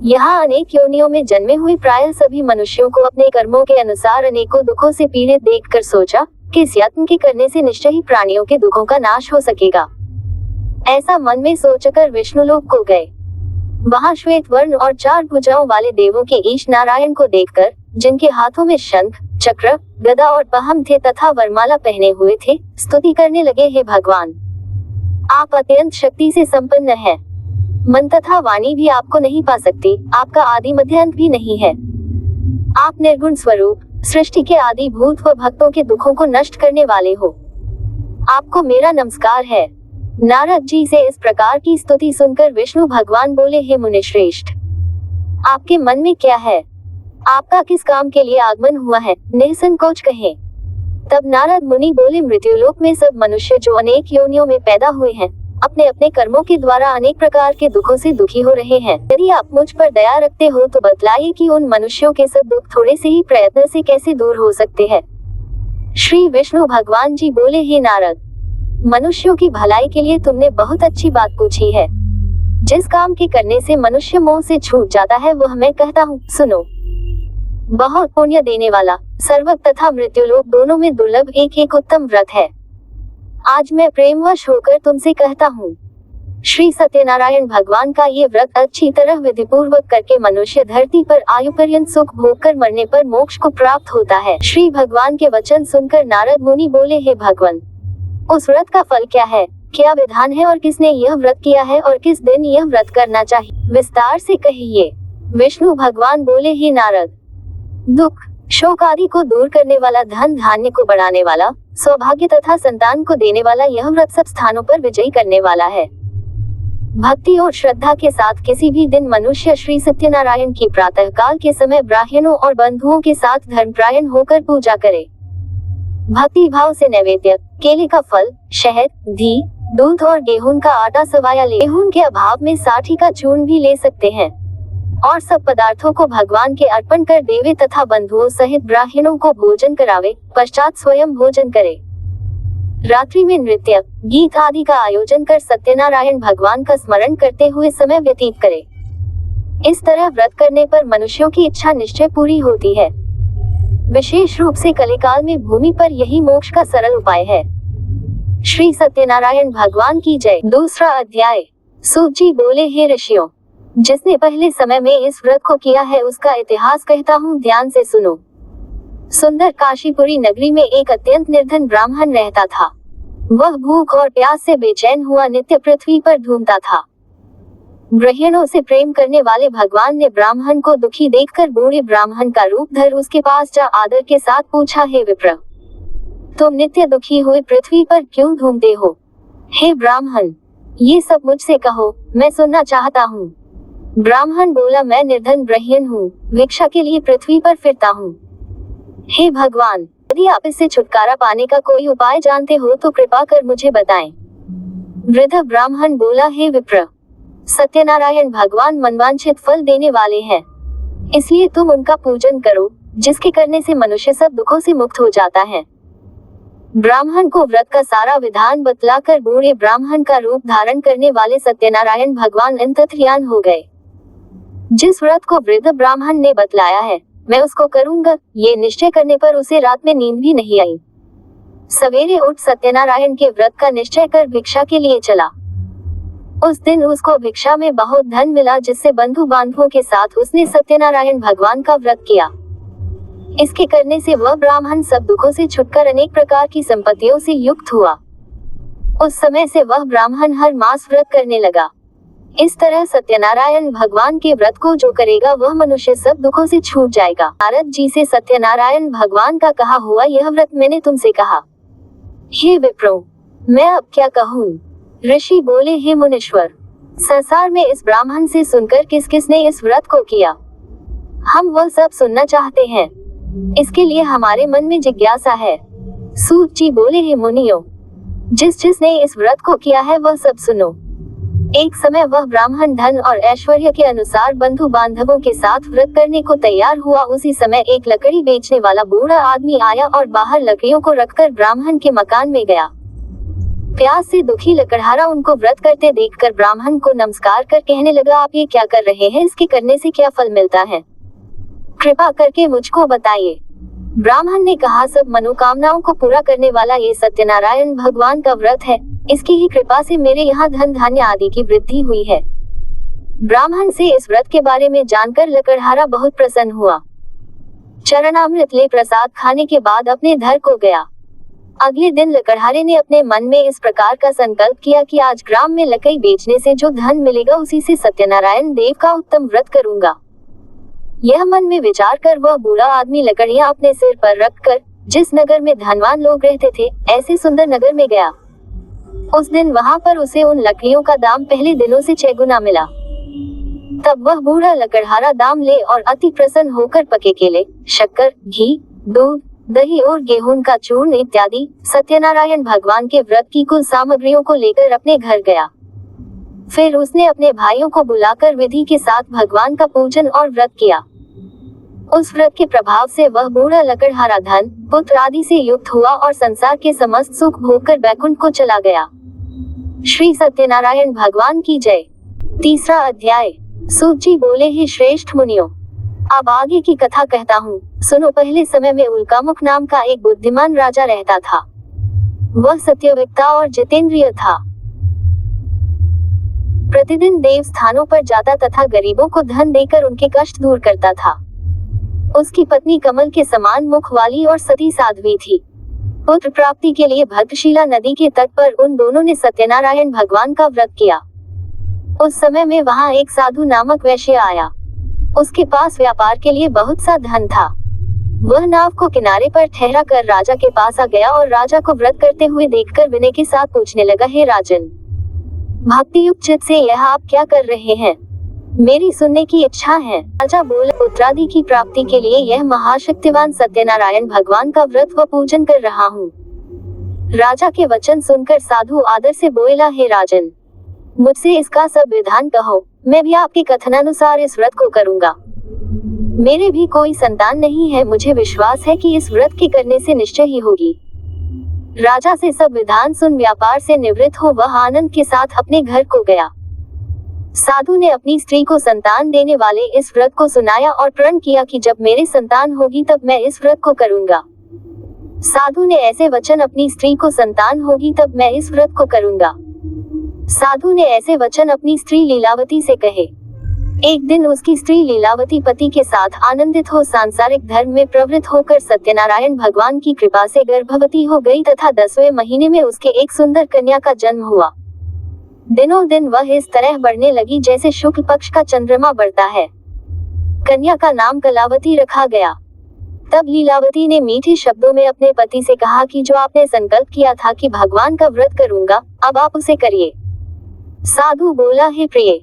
यहाँ अनेक योनियों में जन्मे हुए प्रायः सभी मनुष्यों को अपने कर्मों के अनुसार अनेकों दुखों से पीड़ित देखकर सोचा कि इस यत्न के करने से निश्चय ही प्राणियों के दुखों का नाश हो सकेगा। ऐसा मन में सोचकर विष्णुलोक को गए। वहां श्वेत वर्ण और 4 भुजाओं वाले देवों के ईश नारायण को देखकर, जिनके हाथों में शंख, चक्र, गदा और पहम थे तथा वरमाला पहने हुए थे, स्तुति करने लगे, हे भगवान, आप अत्यंत शक्ति से संपन्न हैं। मन तथा वाणी भी आपको नहीं पा सकती, आपका आदि मध्य अंत भी नहीं है। आप निर्गुण स्वरूप, सृष्टि के आदि भूत व भक्तों के दुखों को नष्ट करने वाले हो। आपको मेरा नमस्कार है। नारद जी से इस प्रकार की स्तुति सुनकर विष्णु भगवान बोले, हे मुनिश्रेष्ठ, आपके मन में क्या है? आपका किस काम के लिए आगमन हुआ है? निसंकोच कहें। तब नारद मुनि बोले, मृत्युलोक में सब मनुष्य जो अनेक योनियों में पैदा हुए हैं, अपने अपने कर्मों के द्वारा अनेक प्रकार के दुखों से दुखी हो रहे हैं। यदि आप मुझ पर दया रखते हो तो बतलाइए कि उन मनुष्यों के सब दुख थोड़े से ही प्रयत्न से कैसे दूर हो सकते हैं। श्री विष्णु भगवान जी बोले, हे नारद, मनुष्यों की भलाई के लिए तुमने बहुत अच्छी बात पूछी है। जिस काम के करने से मनुष्य मोह से छूट जाता है वह मैं कहता हूँ, सुनो। बहुत पुण्य देने वाला, सर्वक तथा मृत्युलोक दोनों में दुर्लभ एक उत्तम व्रत है। आज मैं प्रेमवश होकर तुमसे कहता हूँ। श्री सत्यनारायण भगवान का ये व्रत अच्छी तरह विधि पूर्वक करके मनुष्य धरती पर आयु पर्यंत सुख भोग कर मरने पर मोक्ष को प्राप्त होता है। श्री भगवान के वचन सुनकर नारद मुनि बोले, हे भगवान, उस व्रत का फल क्या है, क्या विधान है और किसने यह व्रत किया है और किस दिन यह व्रत करना चाहिए, विस्तार से कहिए। विष्णु भगवान बोले, हे नारद, दुख, शोक आदि को दूर करने वाला, धन धान्य को बढ़ाने वाला, सौभाग्य तथा संतान को देने वाला यह व्रत सब स्थानों पर विजयी करने वाला है। भक्ति और श्रद्धा के साथ किसी भी दिन मनुष्य श्री सत्यनारायण की प्रातः काल के समय ब्राह्मणों और बंधुओं के साथ धर्मपरायण होकर पूजा करे। भक्ति भाव से नैवेद्य, केले का फल, शहद, घी, दूध और गेहूं का आटा सवाया ले। गेहूं के अभाव में साठी का चूर्ण भी ले सकते हैं और सब पदार्थों को भगवान के अर्पण कर देवे तथा बंधुओं सहित ब्राह्मणों को भोजन करावे, पश्चात स्वयं भोजन करे। रात्रि में नृत्य, गीत आदि का आयोजन कर सत्यनारायण भगवान का स्मरण करते हुए समय व्यतीत करे। इस तरह व्रत करने पर मनुष्यों की इच्छा निश्चय पूरी होती है। विशेष रूप से कलिकाल में भूमि पर यही मोक्ष का सरल उपाय है। श्री सत्यनारायण भगवान की जय। दूसरा अध्याय। सूत जी बोले, हे ऋषियों, जिसने पहले समय में इस व्रत को किया है उसका इतिहास कहता हूँ, ध्यान से सुनो। सुंदर काशीपुरी नगरी में एक अत्यंत निर्धन ब्राह्मण रहता था। वह भूख और प्यास से बेचैन हुआ नित्य पृथ्वी पर घूमता था। ब्राह्मणों से प्रेम करने वाले भगवान ने ब्राह्मण को दुखी देखकर बूढ़े ब्राह्मण का रूप धर उसके पास जा आदर के साथ पूछा, हे विप्र, तुम नित्य दुखी हुए पृथ्वी पर क्यों घूमते हो? हे ब्राह्मण, ये सब मुझसे कहो, मैं सुनना चाहता हूँ। ब्राह्मण बोला, मैं निर्धन ब्राह्मण हूँ, भिक्षा के लिए पृथ्वी पर फिरता हूँ। हे भगवान, यदि आप इससे छुटकारा पाने का कोई उपाय जानते हो तो कृपा कर मुझे बताएं। वृद्ध ब्राह्मण बोला, हे विप्र, सत्यनारायण भगवान मनवांछित फल देने वाले हैं, इसलिए तुम उनका पूजन करो, जिसके करने से मनुष्य सब दुखों से मुक्त हो जाता है। ब्राह्मण को व्रत का सारा विधान बतलाकर बूढ़े ब्राह्मण का रूप धारण करने वाले सत्यनारायण भगवान अंतर्ध्यान हो गए। जिस व्रत को वृद्ध ब्राह्मण ने बतलाया है मैं उसको करूंगा, ये निश्चय करने पर उसे रात में नींद भी नहीं आई। सवेरे उठ सत्यनारायण के व्रत का निश्चय कर भिक्षा के लिए चला। उस दिन उसको भिक्षा में बहुत धन मिला, जिससे बंधु बांधवों के साथ उसने सत्यनारायण भगवान का व्रत किया। इसके करने से वह ब्राह्मण सब दुखों से छुटकर अनेक प्रकार की संपत्तियों से युक्त हुआ। उस समय से वह ब्राह्मण हर मास व्रत करने लगा। इस तरह सत्यनारायण भगवान के व्रत को जो करेगा वह मनुष्य सब दुखों से छूट जाएगा। नारद जी से सत्यनारायण भगवान का कहा हुआ यह व्रत मैंने तुमसे कहा। हे विप्रो, मैं अब क्या कहूँ? ऋषि बोले, हे मुनीश्वर, संसार में इस ब्राह्मण से सुनकर किस किसने इस व्रत को किया, हम वह सब सुनना चाहते हैं। इसके लिए हमारे मन में जिज्ञासा है। सूत जी बोले, हे मुनियों, जिसने इस व्रत को किया है वह सब सुनो। एक समय वह ब्राह्मण धन और ऐश्वर्य के अनुसार बंधु बांधवों के साथ व्रत करने को तैयार हुआ। उसी समय एक लकड़ी बेचने वाला बूढ़ा आदमी आया और बाहर लकड़ियों को रखकर ब्राह्मण के मकान में गया। प्यास से दुखी लकड़हारा उनको व्रत करते देखकर ब्राह्मण को नमस्कार कर कहने लगा, आप ये क्या कर रहे हैं? इसके करने से क्या फल मिलता है? कृपा करके मुझको बताइए। ब्राह्मण ने कहा, सब मनोकामनाओं को पूरा करने वाला ये सत्यनारायण भगवान का व्रत है। इसकी ही कृपा से मेरे यहाँ धन धान्य आदि की वृद्धि हुई है। ब्राह्मण से इस व्रत के बारे में जानकर लकड़हारा बहुत प्रसन्न हुआ। चरणामृत ले प्रसाद खाने के बाद अपने घर को गया। अगले दिन लकड़हारे ने अपने मन में इस प्रकार का संकल्प किया कि आज ग्राम में लकड़ी बेचने से जो धन मिलेगा उसी से सत्यनारायण देव का उत्तम व्रत करूंगा। यह मन में विचार कर वह बूढ़ा आदमी लकड़ियां अपने सिर पर रखकर जिस नगर में धनवान लोग रहते थे, ऐसे सुंदर नगर में गया। उस दिन वहां पर उसे उन लकड़ियों का दाम पहले दिनों से 6 गुना मिला। तब वह बूढ़ा लकड़हारा दाम ले और अति प्रसन्न होकर पके केले, शक्कर, घी, दूध, दही और गेहूं का चूर्ण इत्यादि सत्यनारायण भगवान के व्रत की कुल सामग्रियों को लेकर अपने घर गया। फिर उसने अपने भाइयों को बुलाकर विधि के साथ भगवान का पूजन और व्रत किया। उस व्रत के प्रभाव से वह बूढ़ा लकड़हारा धन, पुत्र आदि से युक्त हुआ और संसार के समस्त सुख भोगकर बैकुंठ को चला गया। श्री सत्यनारायण भगवान की जय। 3रा अध्याय। सूत जी बोले, हे श्रेष्ठ मुनियों, अब आगे की कथा कहता हूँ, सुनो। पहले समय में उल्कामुख नाम का एक बुद्धिमान राजा रहता था। वह सत्यवक्ता और जितेंद्रिय था। प्रतिदिन देव स्थानों पर जाता तथा गरीबों को धन देकर उनके कष्ट दूर करता था। उसकी पत्नी कमल के समान मुख वाली और सती साध्वी थी। पुत्र प्राप्ति के लिए भद्रशिला नदी के तट पर उन दोनों ने सत्यनारायण भगवान का व्रत किया। उस समय में वहां एक साधु नामक वैश्य आया। उसके पास व्यापार के लिए बहुत सा धन था। वह नाव को किनारे पर ठहरा कर राजा के पास आ गया और राजा को व्रत करते हुए देखकर विनय के साथ पूछने लगा, हे राजन, भक्ति युक्त चित्त से यह आप क्या कर रहे हैं? मेरी सुनने की इच्छा है। राजा बोला, पुत्रादि की प्राप्ति के लिए यह महाशक्तिवान सत्यनारायण भगवान का व्रत व पूजन कर रहा हूँ। राजा के वचन सुनकर साधु आदर से बोला, हे राजन, मुझसे इसका सब विधान कहो, मैं भी आपके कथनानुसार इस व्रत को करूंगा। मेरे भी कोई संतान नहीं है, मुझे विश्वास है कि इस व्रत के करने से निश्चय ही होगी। राजा से सब विधान सुन व्यापार से निवृत्त हो वह आनंद के साथ अपने घर को गया। साधु ने अपनी स्त्री को संतान देने वाले इस व्रत को सुनाया और प्रण किया कि जब मेरे संतान होगी तब मैं इस व्रत को करूंगा। साधु ने ऐसे वचन, अपनी स्त्री को संतान होगी तब मैं इस व्रत को करूंगा। साधु ने ऐसे वचन अपनी स्त्री लीलावती से कहे। एक दिन उसकी स्त्री लीलावती पति के साथ आनंदित हो सांसारिक धर्म में प्रवृत्त होकर सत्यनारायण भगवान की कृपा से गर्भवती हो गई तथा 10वें महीने में उसके एक सुंदर कन्या का जन्म हुआ। दिनों दिन वह इस तरह बढ़ने लगी जैसे शुक्ल पक्ष का चंद्रमा बढ़ता है। कन्या का नाम कलावती रखा गया। तब लीलावती ने मीठे शब्दों में अपने पति से कहा कि जो आपने संकल्प किया था कि भगवान का व्रत करूंगा, अब आप उसे करिए। साधु बोला, हे प्रिय,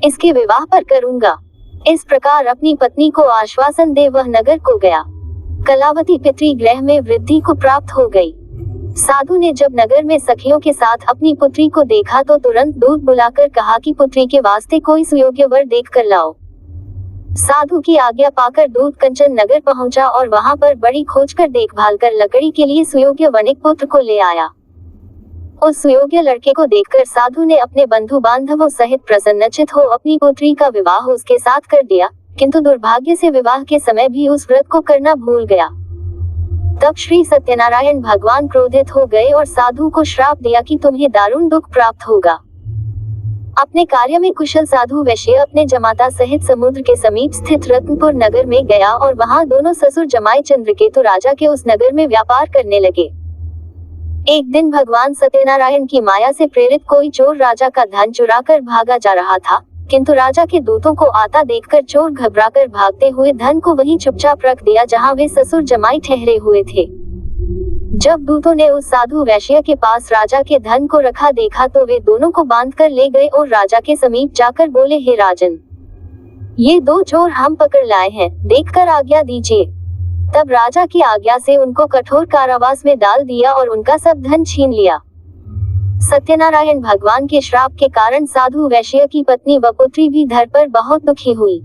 इसके विवाह पर करूंगा। इस प्रकार अपनी पत्नी को आश्वासन दे वह नगर को गया। कलावती पितृगृह में वृद्धि को प्राप्त हो गई। साधु ने जब नगर में सखियों के साथ अपनी पुत्री को देखा तो तुरंत दूत बुलाकर कहा कि पुत्री के वास्ते कोई सुयोग्य वर देख कर लाओ। साधु की आज्ञा पाकर दूत कंचन नगर पहुंचा और वहां पर बड़ी खोज कर देखभाल कर लकड़ी के लिए सुयोग्य वणिक पुत्र को ले आया। उस सुयोग्य लड़के को देखकर साधु ने अपने बंधु बांधवों सहित प्रसन्नचित हो अपनी पुत्री का विवाह उसके साथ कर दिया, किंतु दुर्भाग्य से विवाह के समय भी उस व्रत को करना भूल गया। तब श्री सत्यनारायण भगवान क्रोधित हो गए और साधु को श्राप दिया कि तुम्हें दारुण दुख प्राप्त होगा। अपने कार्य में कुशल साधु वैश्य अपने जमाता सहित समुद्र के समीप स्थित रत्नपुर नगर में गया और वहां दोनों ससुर जमाई चंद्रकेतु राजा के उस नगर में व्यापार करने लगे। एक दिन भगवान सत्यनारायण की माया से प्रेरित कोई चोर राजा का धन चुराकर भागा जा रहा था, किंतु राजा के दूतों को आता देखकर चोर घबराकर भागते हुए धन को वहीं चुपचाप रख दिया जहां वे ससुर जमाई ठहरे हुए थे। जब दूतों ने उस साधु वैश्य के पास राजा के धन को रखा देखा तो वे दोनों को बांधकर ले गए और राजा के समीप जाकर बोले, हे राजन, ये 2 चोर हम पकड़ लाए हैं, देखकर आज्ञा दीजिए। तब राजा की आज्ञा से उनको कठोर कारावास में डाल दिया और उनका सब धन छीन लिया। सत्यनारायण भगवान के श्राप के कारण साधु वैश्य की पत्नी व पुत्री भी धर पर बहुत दुखी हुई।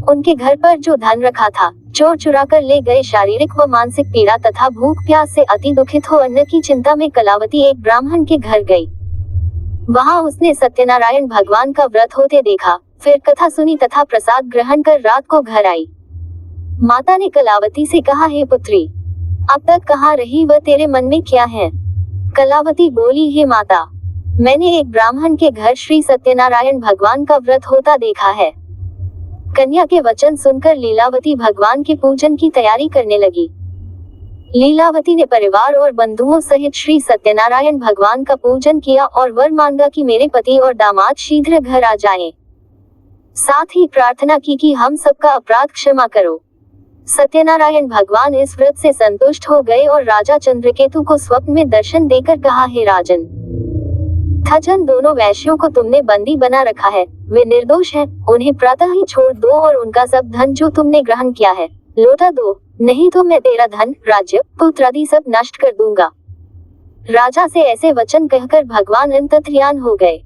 उनके घर पर जो धन रखा था चोर चुरा कर ले गए। शारीरिक व मानसिक पीड़ा तथा भूख प्यास से अति दुखित हो अन्न की चिंता में कलावती एक ब्राह्मण के घर गई। वहां उसने सत्यनारायण भगवान का व्रत होते देखा, फिर कथा सुनी तथा प्रसाद ग्रहण कर रात को घर आई। माता ने कलावती से कहा, हे पुत्री, अब तक कहाँ रही व तेरे मन में क्या है? कलावती बोली, हे माता, मैंने एक ब्राह्मण के घर श्री सत्यनारायण भगवान का व्रत होता देखा है। कन्या के वचन सुनकर लीलावती भगवान के पूजन की तैयारी करने लगी। लीलावती ने परिवार और बंधुओं सहित श्री सत्यनारायण भगवान का पूजन किया और वर मांगा कि मेरे पति और दामाद शीघ्र घर आ जाएं। साथ ही प्रार्थना की कि हम सबका अपराध क्षमा करो। सत्यनारायण भगवान इस व्रत से संतुष्ट हो गए और राजा चंद्रकेतु को स्वप्न में दर्शन देकर कहा, हे राजन, जिन दोनों वैश्यों को तुमने बंदी बना रखा है वे निर्दोष हैं, उन्हें प्रातः ही छोड़ दो और उनका सब धन जो तुमने ग्रहण किया है लौटा दो, नहीं तो मैं तेरा धन, राज्य, पुत्र आदि सब नष्ट कर दूंगा। राजा से ऐसे वचन कहकर भगवान अंतर्ध्यान हो गए।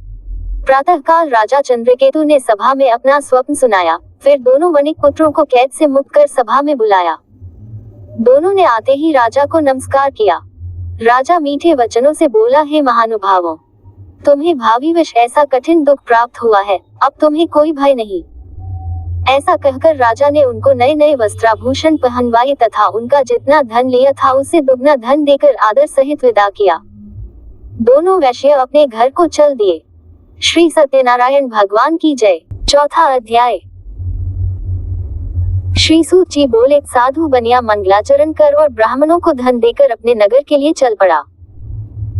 प्रातः काल राजा चंद्रकेतु ने सभा में अपना स्वप्न सुनाया, फिर दोनों वणिक पुत्रों को कैद से मुक्त कर सभा में बुलाया। दोनों ने आते ही राजा को नमस्कार किया। राजा मीठे वचनों से बोला, हे महानुभावों, तुम्हें भावीवश ऐसा कठिन दुख प्राप्त हुआ है, अब तुम्हें कोई भय नहीं। ऐसा कहकर राजा ने उनको नए नए वस्त्राभूषण पहनवाए तथा उनका जितना धन लिया था उससे दुगना धन देकर आदर सहित विदा किया। दोनों वैश्य अपने घर को चल दिए। श्री सत्यनारायण भगवान की जय। चौथा अध्याय। श्री सूत जी बोले, साधु बनिया मंगलाचरण कर और ब्राह्मणों को धन देकर अपने नगर के लिए चल पड़ा।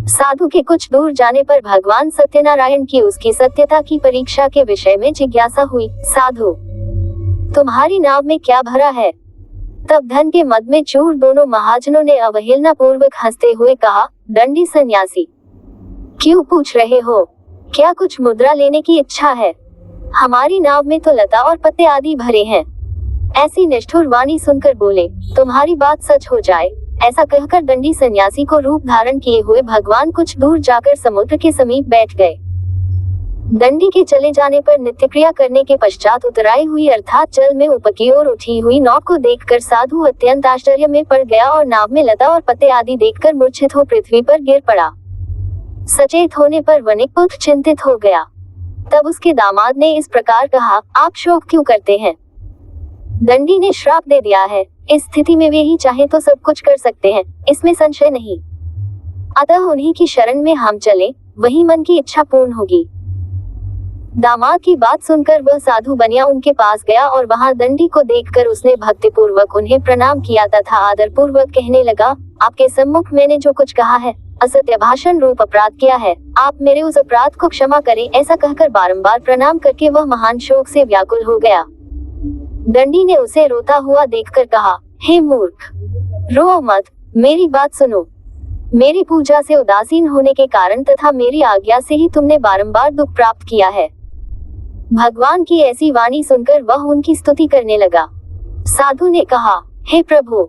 साधु के कुछ दूर जाने पर भगवान सत्यनारायण की उसकी सत्यता की परीक्षा के विषय में जिज्ञासा हुई। साधु, तुम्हारी नाव में क्या भरा है? तब धन के मद में चूर दोनों महाजनों ने अवहेलना पूर्वक हंसते हुए कहा, दंडी सन्यासी, क्यों पूछ रहे हो? क्या कुछ मुद्रा लेने की इच्छा है? हमारी नाव में तो लता और पत्ते आदि भरे हैं। ऐसी निष्ठुर वाणी सुनकर बोले, तुम्हारी बात सच हो जाए। ऐसा कहकर दंडी सन्यासी को रूप धारण किए हुए भगवान कुछ दूर जाकर समुद्र के समीप बैठ गए। दंडी के चले जाने पर नित्य क्रिया करने के पश्चात उतराई हुई अर्थात जल में ऊपर की ओर उठी हुई नाव को देखकर साधु अत्यंत आश्चर्य में पड़ गया और नाव में लता और पत्ते आदि देखकर मूर्छित हो पृथ्वी पर गिर पड़ा। सचेत होने पर वणिक पुत्र चिंतित हो गया। तब उसके दामाद ने इस प्रकार कहा, आप शोक क्यों करते हैं? दंडी ने श्राप दे दिया है। इस स्थिति में वे ही चाहे तो सब कुछ कर सकते हैं, इसमें संशय नहीं। अतः उन्हीं की शरण में हम चले, वही मन की इच्छा पूर्ण होगी। दामाद की बात सुनकर वह साधु बनिया उनके पास गया और वहां दंडी को देखकर उसने भक्ति पूर्वक उन्हें प्रणाम किया तथा आदर पूर्वक कहने लगा, आपके सम्मुख मैंने जो कुछ कहा है, असत्य भाषण रूप अपराध किया है, आप मेरे उस अपराध को क्षमा करें। ऐसा कहकर बारंबार प्रणाम करके वह महान शोक से व्याकुल हो गया। दंडी ने उसे रोता हुआ देखकर कहा, हे मूर्ख, रो मत, मेरी बात सुनो। मेरी पूजा से उदासीन होने के कारण तथा मेरी आज्ञा से ही तुमने बारंबार दुख प्राप्त किया है। भगवान की ऐसी वाणी सुनकर वह उनकी स्तुति करने लगा। साधु ने कहा, हे प्रभु,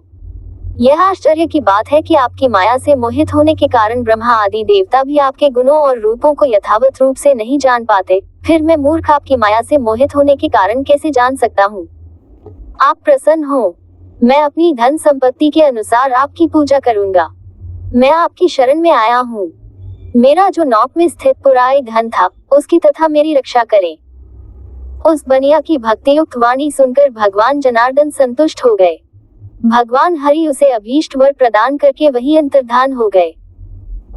यह आश्चर्य की बात है कि आपकी माया से मोहित होने के कारण ब्रह्मा आदि देवता भी आपके गुणों और रूपों को यथावत रूप से नहीं जान पाते, फिर मैं मूर्ख आपकी माया से मोहित होने के कारण कैसे जान सकता हूँ? आप प्रसन्न हो, मैं अपनी धन संपत्ति के अनुसार आपकी पूजा करूंगा। मैं आपकी शरण में आया हूँ। मेरा जो नौक में स्थित पुराई धन था उसकी तथा मेरी रक्षा करें। उस बनिया की भक्ति युक्त वाणी सुनकर भगवान जनार्दन संतुष्ट हो गए। भगवान हरि उसे अभीष्ट वर प्रदान करके वही अंतर्धान हो गए।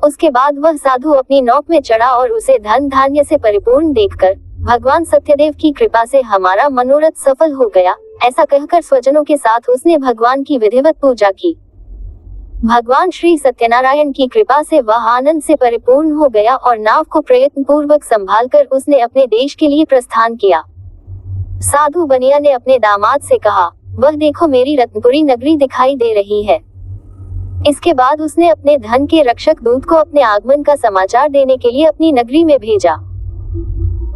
उसके बाद वह साधु अपनी नौक में चढ़ा और उसे धन धान्य से परिपूर्ण देखकर भगवान सत्यदेव की कृपा से हमारा मनोरथ सफल हो गया, ऐसा कहकर स्वजनों के साथ उसने भगवान की विधिवत पूजा की। भगवान श्री सत्यनारायण की कृपा से वह आनंद से परिपूर्ण हो गया और नाव को प्रयत्न पूर्वक संभालकर उसने अपने देश के लिए प्रस्थान किया। साधु बनिया ने अपने दामाद से कहा, वह देखो मेरी रत्नपुरी नगरी दिखाई दे रही है। इसके बाद उसने अपने धन के रक्षक दूत को अपने आगमन का समाचार देने के लिए अपनी नगरी में भेजा।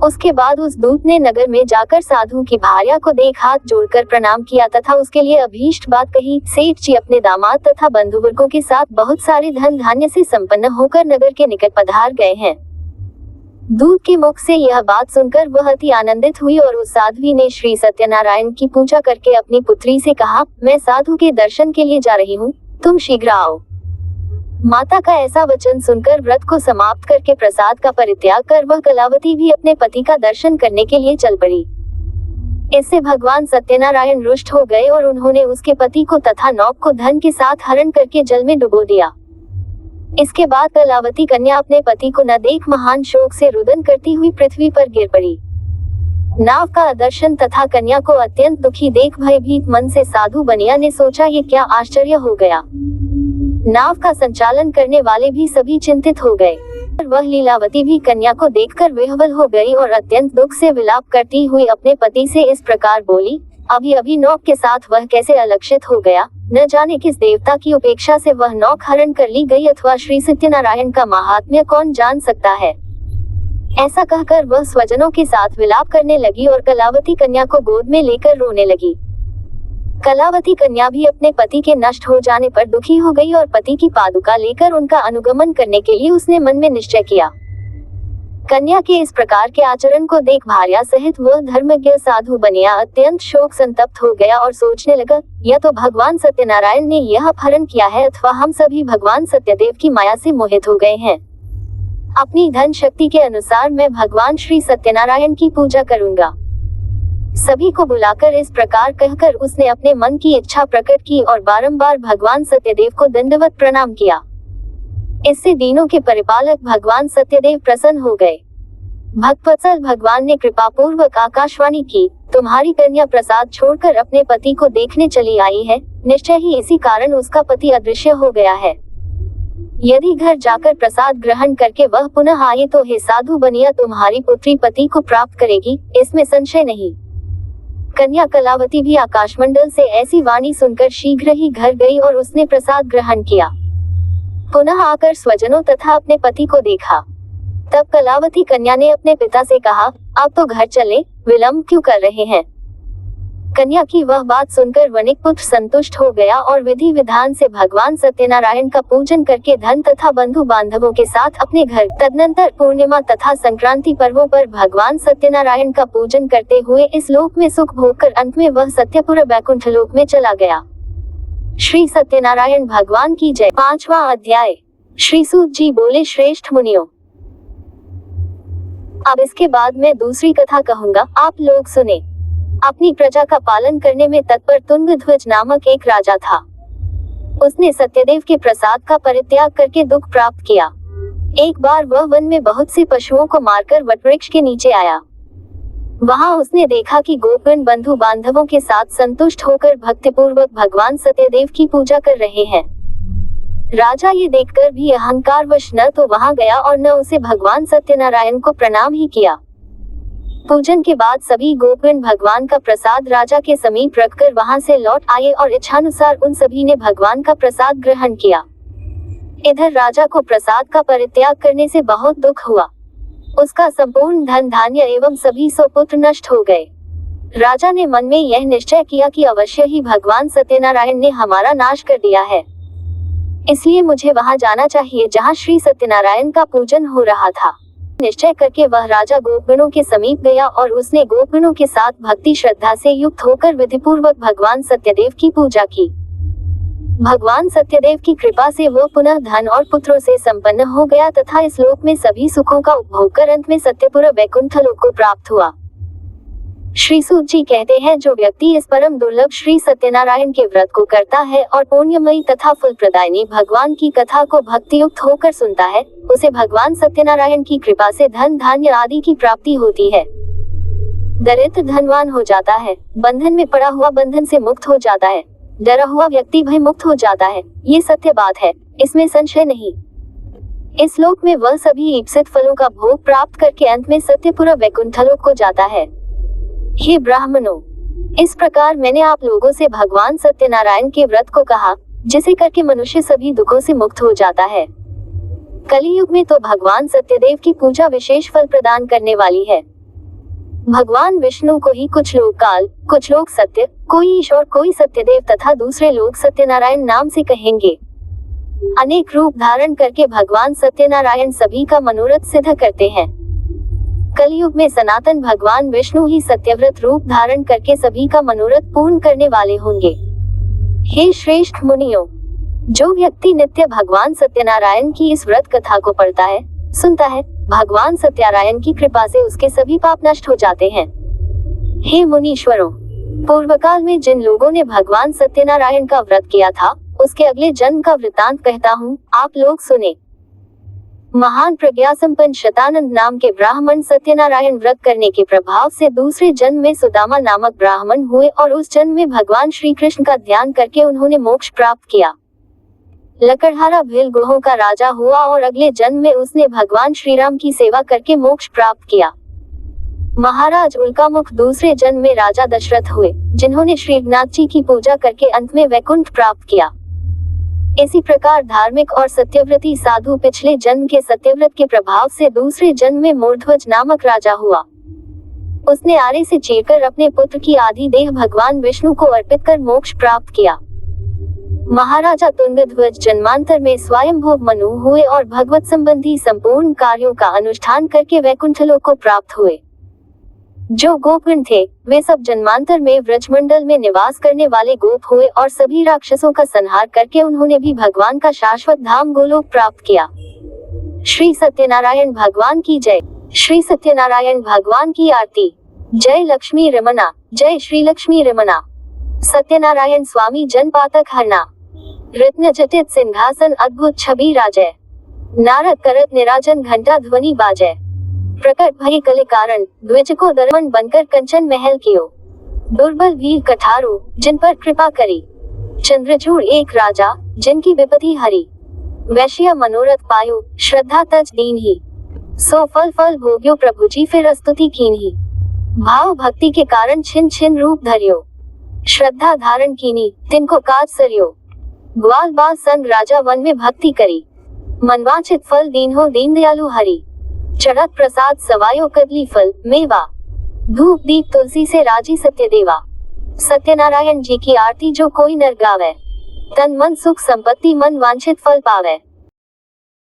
उसके बाद उस दूत ने नगर में जाकर साधु की भार्या को देख हाथ जोड़कर प्रणाम किया तथा उसके लिए अभीष्ट बात कही। सेठ जी अपने दामाद तथा बंधुवर्गों के साथ बहुत सारे धन धान्य से संपन्न होकर नगर के निकट पधार गए हैं। दूत के मुख से यह बात सुनकर वह अति आनंदित हुई और उस साध्वी ने श्री सत्यनारायण की पूजा करके अपनी पुत्री से कहा, मैं साधु के दर्शन के लिए जा रही हूँ, तुम शीघ्र आओ। माता का ऐसा वचन सुनकर व्रत को समाप्त करके प्रसाद का परित्याग कर वह कलावती भी अपने पति का दर्शन करने के लिए चल पड़ी। इससे भगवान सत्यनारायण रुष्ट हो गए और उन्होंने उसके पति को तथा नौक को धन के साथ हरण करके जल में डुबो दिया। इसके बाद कलावती कन्या अपने पति को न देख महान शोक से रुदन करती हुई पृथ्वी पर गिर पड़ी। नाव का दर्शन तथा कन्या को अत्यंत दुखी देख भयभीत मन से साधु बनिया ने सोचा, ये क्या आश्चर्य हो गया। नाव का संचालन करने वाले भी सभी चिंतित हो गए। वह लीलावती भी कन्या को देखकर विह्वल हो गई और अत्यंत दुख से विलाप करती हुई अपने पति से इस प्रकार बोली, अभी अभी नौक के साथ वह कैसे अलक्षित हो गया, न जाने किस देवता की उपेक्षा से वह नौक हरण कर ली गई अथवा श्री सत्यनारायण का महात्म्य कौन जान सकता है। ऐसा कहकर वह स्वजनों के साथ विलाप करने लगी और कलावती कन्या को गोद में लेकर रोने लगी। कलावती कन्या भी अपने पति के नष्ट हो जाने पर दुखी हो गई और पति की पादुका लेकर उनका अनुगमन करने के लिए उसने मन में निश्चय किया। कन्या के इस प्रकार के आचरण को देख भार्या सहित वह धर्मज्ञ साधु बनिया अत्यंत शोक संतप्त हो गया और सोचने लगा, या तो भगवान सत्यनारायण ने यह अपहरण किया है अथवा हम सभी भगवान सत्यदेव की माया से मोहित हो गए हैं। अपनी धन शक्ति के अनुसार मैं भगवान श्री सत्यनारायण की पूजा करूंगा। सभी को बुलाकर इस प्रकार कहकर उसने अपने मन की इच्छा प्रकट की और बारंबार भगवान सत्यदेव को दंडवत प्रणाम किया। इससे दीनों के परिपालक भगवान सत्यदेव प्रसन्न हो गए। भक्तवत्सल भगवान ने कृपा पूर्वक आकाशवाणी की, तुम्हारी कन्या प्रसाद छोड़कर अपने पति को देखने चली आई है, निश्चय ही इसी कारण उसका पति अदृश्य हो गया है। यदि घर जाकर प्रसाद ग्रहण करके वह पुनः आए तो हे साधु बनिया तुम्हारी पुत्री पति को प्राप्त करेगी, इसमें संशय नहीं। कन्या कलावती भी आकाशमंडल से ऐसी वाणी सुनकर शीघ्र ही घर गई और उसने प्रसाद ग्रहण किया। पुनः आकर स्वजनों तथा अपने पति को देखा। तब कलावती कन्या ने अपने पिता से कहा, अब तो घर चले, विलंब क्यों कर रहे हैं। कन्या की वह बात सुनकर वणिक पुत्र संतुष्ट हो गया और विधि विधान से भगवान सत्यनारायण का पूजन करके धन तथा बंधु बांधवों के साथ अपने घर, तदनंतर पूर्णिमा तथा संक्रांति पर्वों पर भगवान सत्यनारायण का पूजन करते हुए इस लोक में सुख भोगकर अंत में वह सत्यपुर वैकुंठ लोक में चला गया। श्री सत्यनारायण भगवान की जय। 5वां अध्याय। श्री सूत जी बोले, श्रेष्ठ मुनियों, अब इसके बाद मैं दूसरी कथा कहूँगा, आप लोग सुने। अपनी प्रजा का पालन करने में तत्पर तुंगध्वज नामक एक राजा था। उसने सत्यदेव के प्रसाद का परित्याग करके दुख प्राप्त किया। एक बार वह वन में बहुत से पशुओं को मारकर वटवृक्ष के नीचे आया। वहां उसने देखा कि गोपगण बंधु बांधवों के साथ संतुष्ट होकर भक्तिपूर्वक भगवान सत्यदेव की पूजा कर रहे हैं। राजा ये देखकर भी अहंकारवश न तो वहां गया और न उसे भगवान सत्यनारायण को प्रणाम ही किया। पूजन के बाद सभी गोपगण भगवान का प्रसाद राजा के समीप रखकर वहां से लौट आए और इच्छानुसार उन सभी ने भगवान का प्रसाद ग्रहण किया। इधर राजा को प्रसाद का परित्याग करने से बहुत दुख हुआ। उसका संपूर्ण धन धान्य एवं सभी सुपुत्र नष्ट हो गए। राजा ने मन में यह निश्चय किया कि अवश्य ही भगवान सत्यनारायण ने हमारा नाश कर दिया है, इसलिए मुझे वहां जाना चाहिए जहां श्री सत्यनारायण का पूजन हो रहा था। निश्चय करके वह राजा गोपगणों के समीप गया और उसने गोपगणों के साथ भक्ति श्रद्धा से युक्त होकर विधिपूर्वक भगवान सत्यदेव की पूजा की। भगवान सत्यदेव की कृपा से वो पुनः धन और पुत्रों से संपन्न हो गया तथा इस लोक में सभी सुखों का उपभोग कर अंत में सत्यपुर वैकुंठ लोक को प्राप्त हुआ। श्री सूत जी कहते हैं, जो व्यक्ति इस परम दुर्लभ श्री सत्यनारायण के व्रत को करता है और पुण्यमयी तथा फल प्रदायिनी भगवान की कथा को भक्ति युक्त होकर सुनता है, उसे भगवान सत्यनारायण की कृपा से धन धान्य आदि की प्राप्ति होती है। दरिद्र धनवान हो जाता है, बंधन में पड़ा हुआ बंधन से मुक्त हो जाता है, डरा हुआ व्यक्ति भय मुक्त हो जाता है। ये सत्य बात है, इसमें संशय नहीं। इस लोक में वह सभी ईप्सित फलों का भोग प्राप्त करके अंत में सत्यपुर वैकुंठ लोक को जाता है। हे ब्राह्मणों, इस प्रकार मैंने आप लोगों से भगवान सत्यनारायण के व्रत को कहा, जिसे करके मनुष्य सभी दुखों से मुक्त हो जाता है। कलियुग में तो भगवान सत्यदेव की पूजा विशेष फल प्रदान करने वाली है। भगवान विष्णु को ही कुछ लोग काल, कुछ लोग सत्य, कोई ईश्वर, कोई सत्यदेव तथा दूसरे लोग सत्यनारायण नाम से कहेंगे। अनेक रूप धारण करके भगवान सत्यनारायण सभी का मनोरथ सिद्ध करते हैं। कलयुग में सनातन भगवान विष्णु ही सत्यव्रत रूप धारण करके सभी का मनोरथ पूर्ण करने वाले होंगे। हे श्रेष्ठ मुनियों, जो व्यक्ति नित्य भगवान सत्यनारायण की इस व्रत कथा को पढ़ता है, सुनता है, भगवान सत्यनारायण की कृपा से उसके सभी पाप नष्ट हो जाते हैं। हे मुनीश्वरों, पूर्व काल में जिन लोगों ने भगवान सत्यनारायण का व्रत किया था, उसके अगले जन्म का वृतांत कहता हूँ, आप लोग सुने। महान प्रज्ञा संपन्न शतानंद नाम के ब्राह्मण सत्यनारायण व्रत करने के प्रभाव से दूसरे जन्म में सुदामा नामक ब्राह्मण हुए और उस जन्म में भगवान श्री कृष्ण का ध्यान करके उन्होंने मोक्ष प्राप्त किया। लकड़हारा भील गुहों का राजा हुआ और अगले जन्म में उसने भगवान श्री राम की सेवा करके मोक्ष प्राप्त किया। महाराज उल्कामुख दूसरे जन्म में राजा दशरथ हुए, जिन्होंने श्रीनाथ जी की पूजा करके अंत में वैकुंठ प्राप्त किया। इसी प्रकार धार्मिक और सत्यव्रती साधु पिछले जन्म के सत्यव्रत के प्रभाव से दूसरे जन्म में मूर्ध्वज नामक राजा हुआ। उसने आरे से चीरकर अपने पुत्र की आधी देह भगवान विष्णु को अर्पित कर मोक्ष प्राप्त किया। महाराजा तुंगध्वज जन्मांतर में स्वयंभू मनु हुए और भगवत संबंधी संपूर्ण कार्यों का अनुष्ठान करके वैकुंठलोक को प्राप्त हुए। जो गोपगण थे, वे सब जन्मांतर में व्रजमंडल में निवास करने वाले गोप हुए और सभी राक्षसों का संहार करके उन्होंने भी भगवान का शाश्वत धाम गोलोक प्राप्त किया। श्री सत्यनारायण भगवान की जय। श्री सत्यनारायण भगवान की आरती। जय लक्ष्मी रमना, जय श्री लक्ष्मी रमना। सत्यनारायण स्वामी जन पातक हरना, रत्न जटित सिंहासन अद्भुत छवि राजय। नारद करत निराजन घंटा ध्वनि बाजय। प्रकट भई कले कारण, द्विज को दर्पण बनकर कंचन महल कियो। दुर्बल वीर कठारो, जिन पर कृपा करी। चंद्रचूड़ एक राजा, जिनकी विपत्ति हरी। वैश्य मनोरथ पायो, श्रद्धा तज दीन ही। सो फल फल भोग्यो प्रभु जी फिर स्तुति कीन ही। भाव भक्ति के कारण छिन छिन रूप धरियो। श्रद्धा धारण कीनी, तिनको काज सरियो। ग्वाल बाल संग राजा वन में भक्ति करी। मनवांछित फल दीन हो दीन दयालु हरि। चढ़त प्रसाद सवायो कदली फल मेवा। धूप दीप तुलसी से राजी सत्य देवा। सत्यनारायण जी की आरती जो कोई नर गावे, तन मन सुख संपत्ति मन वांछित फल पावे।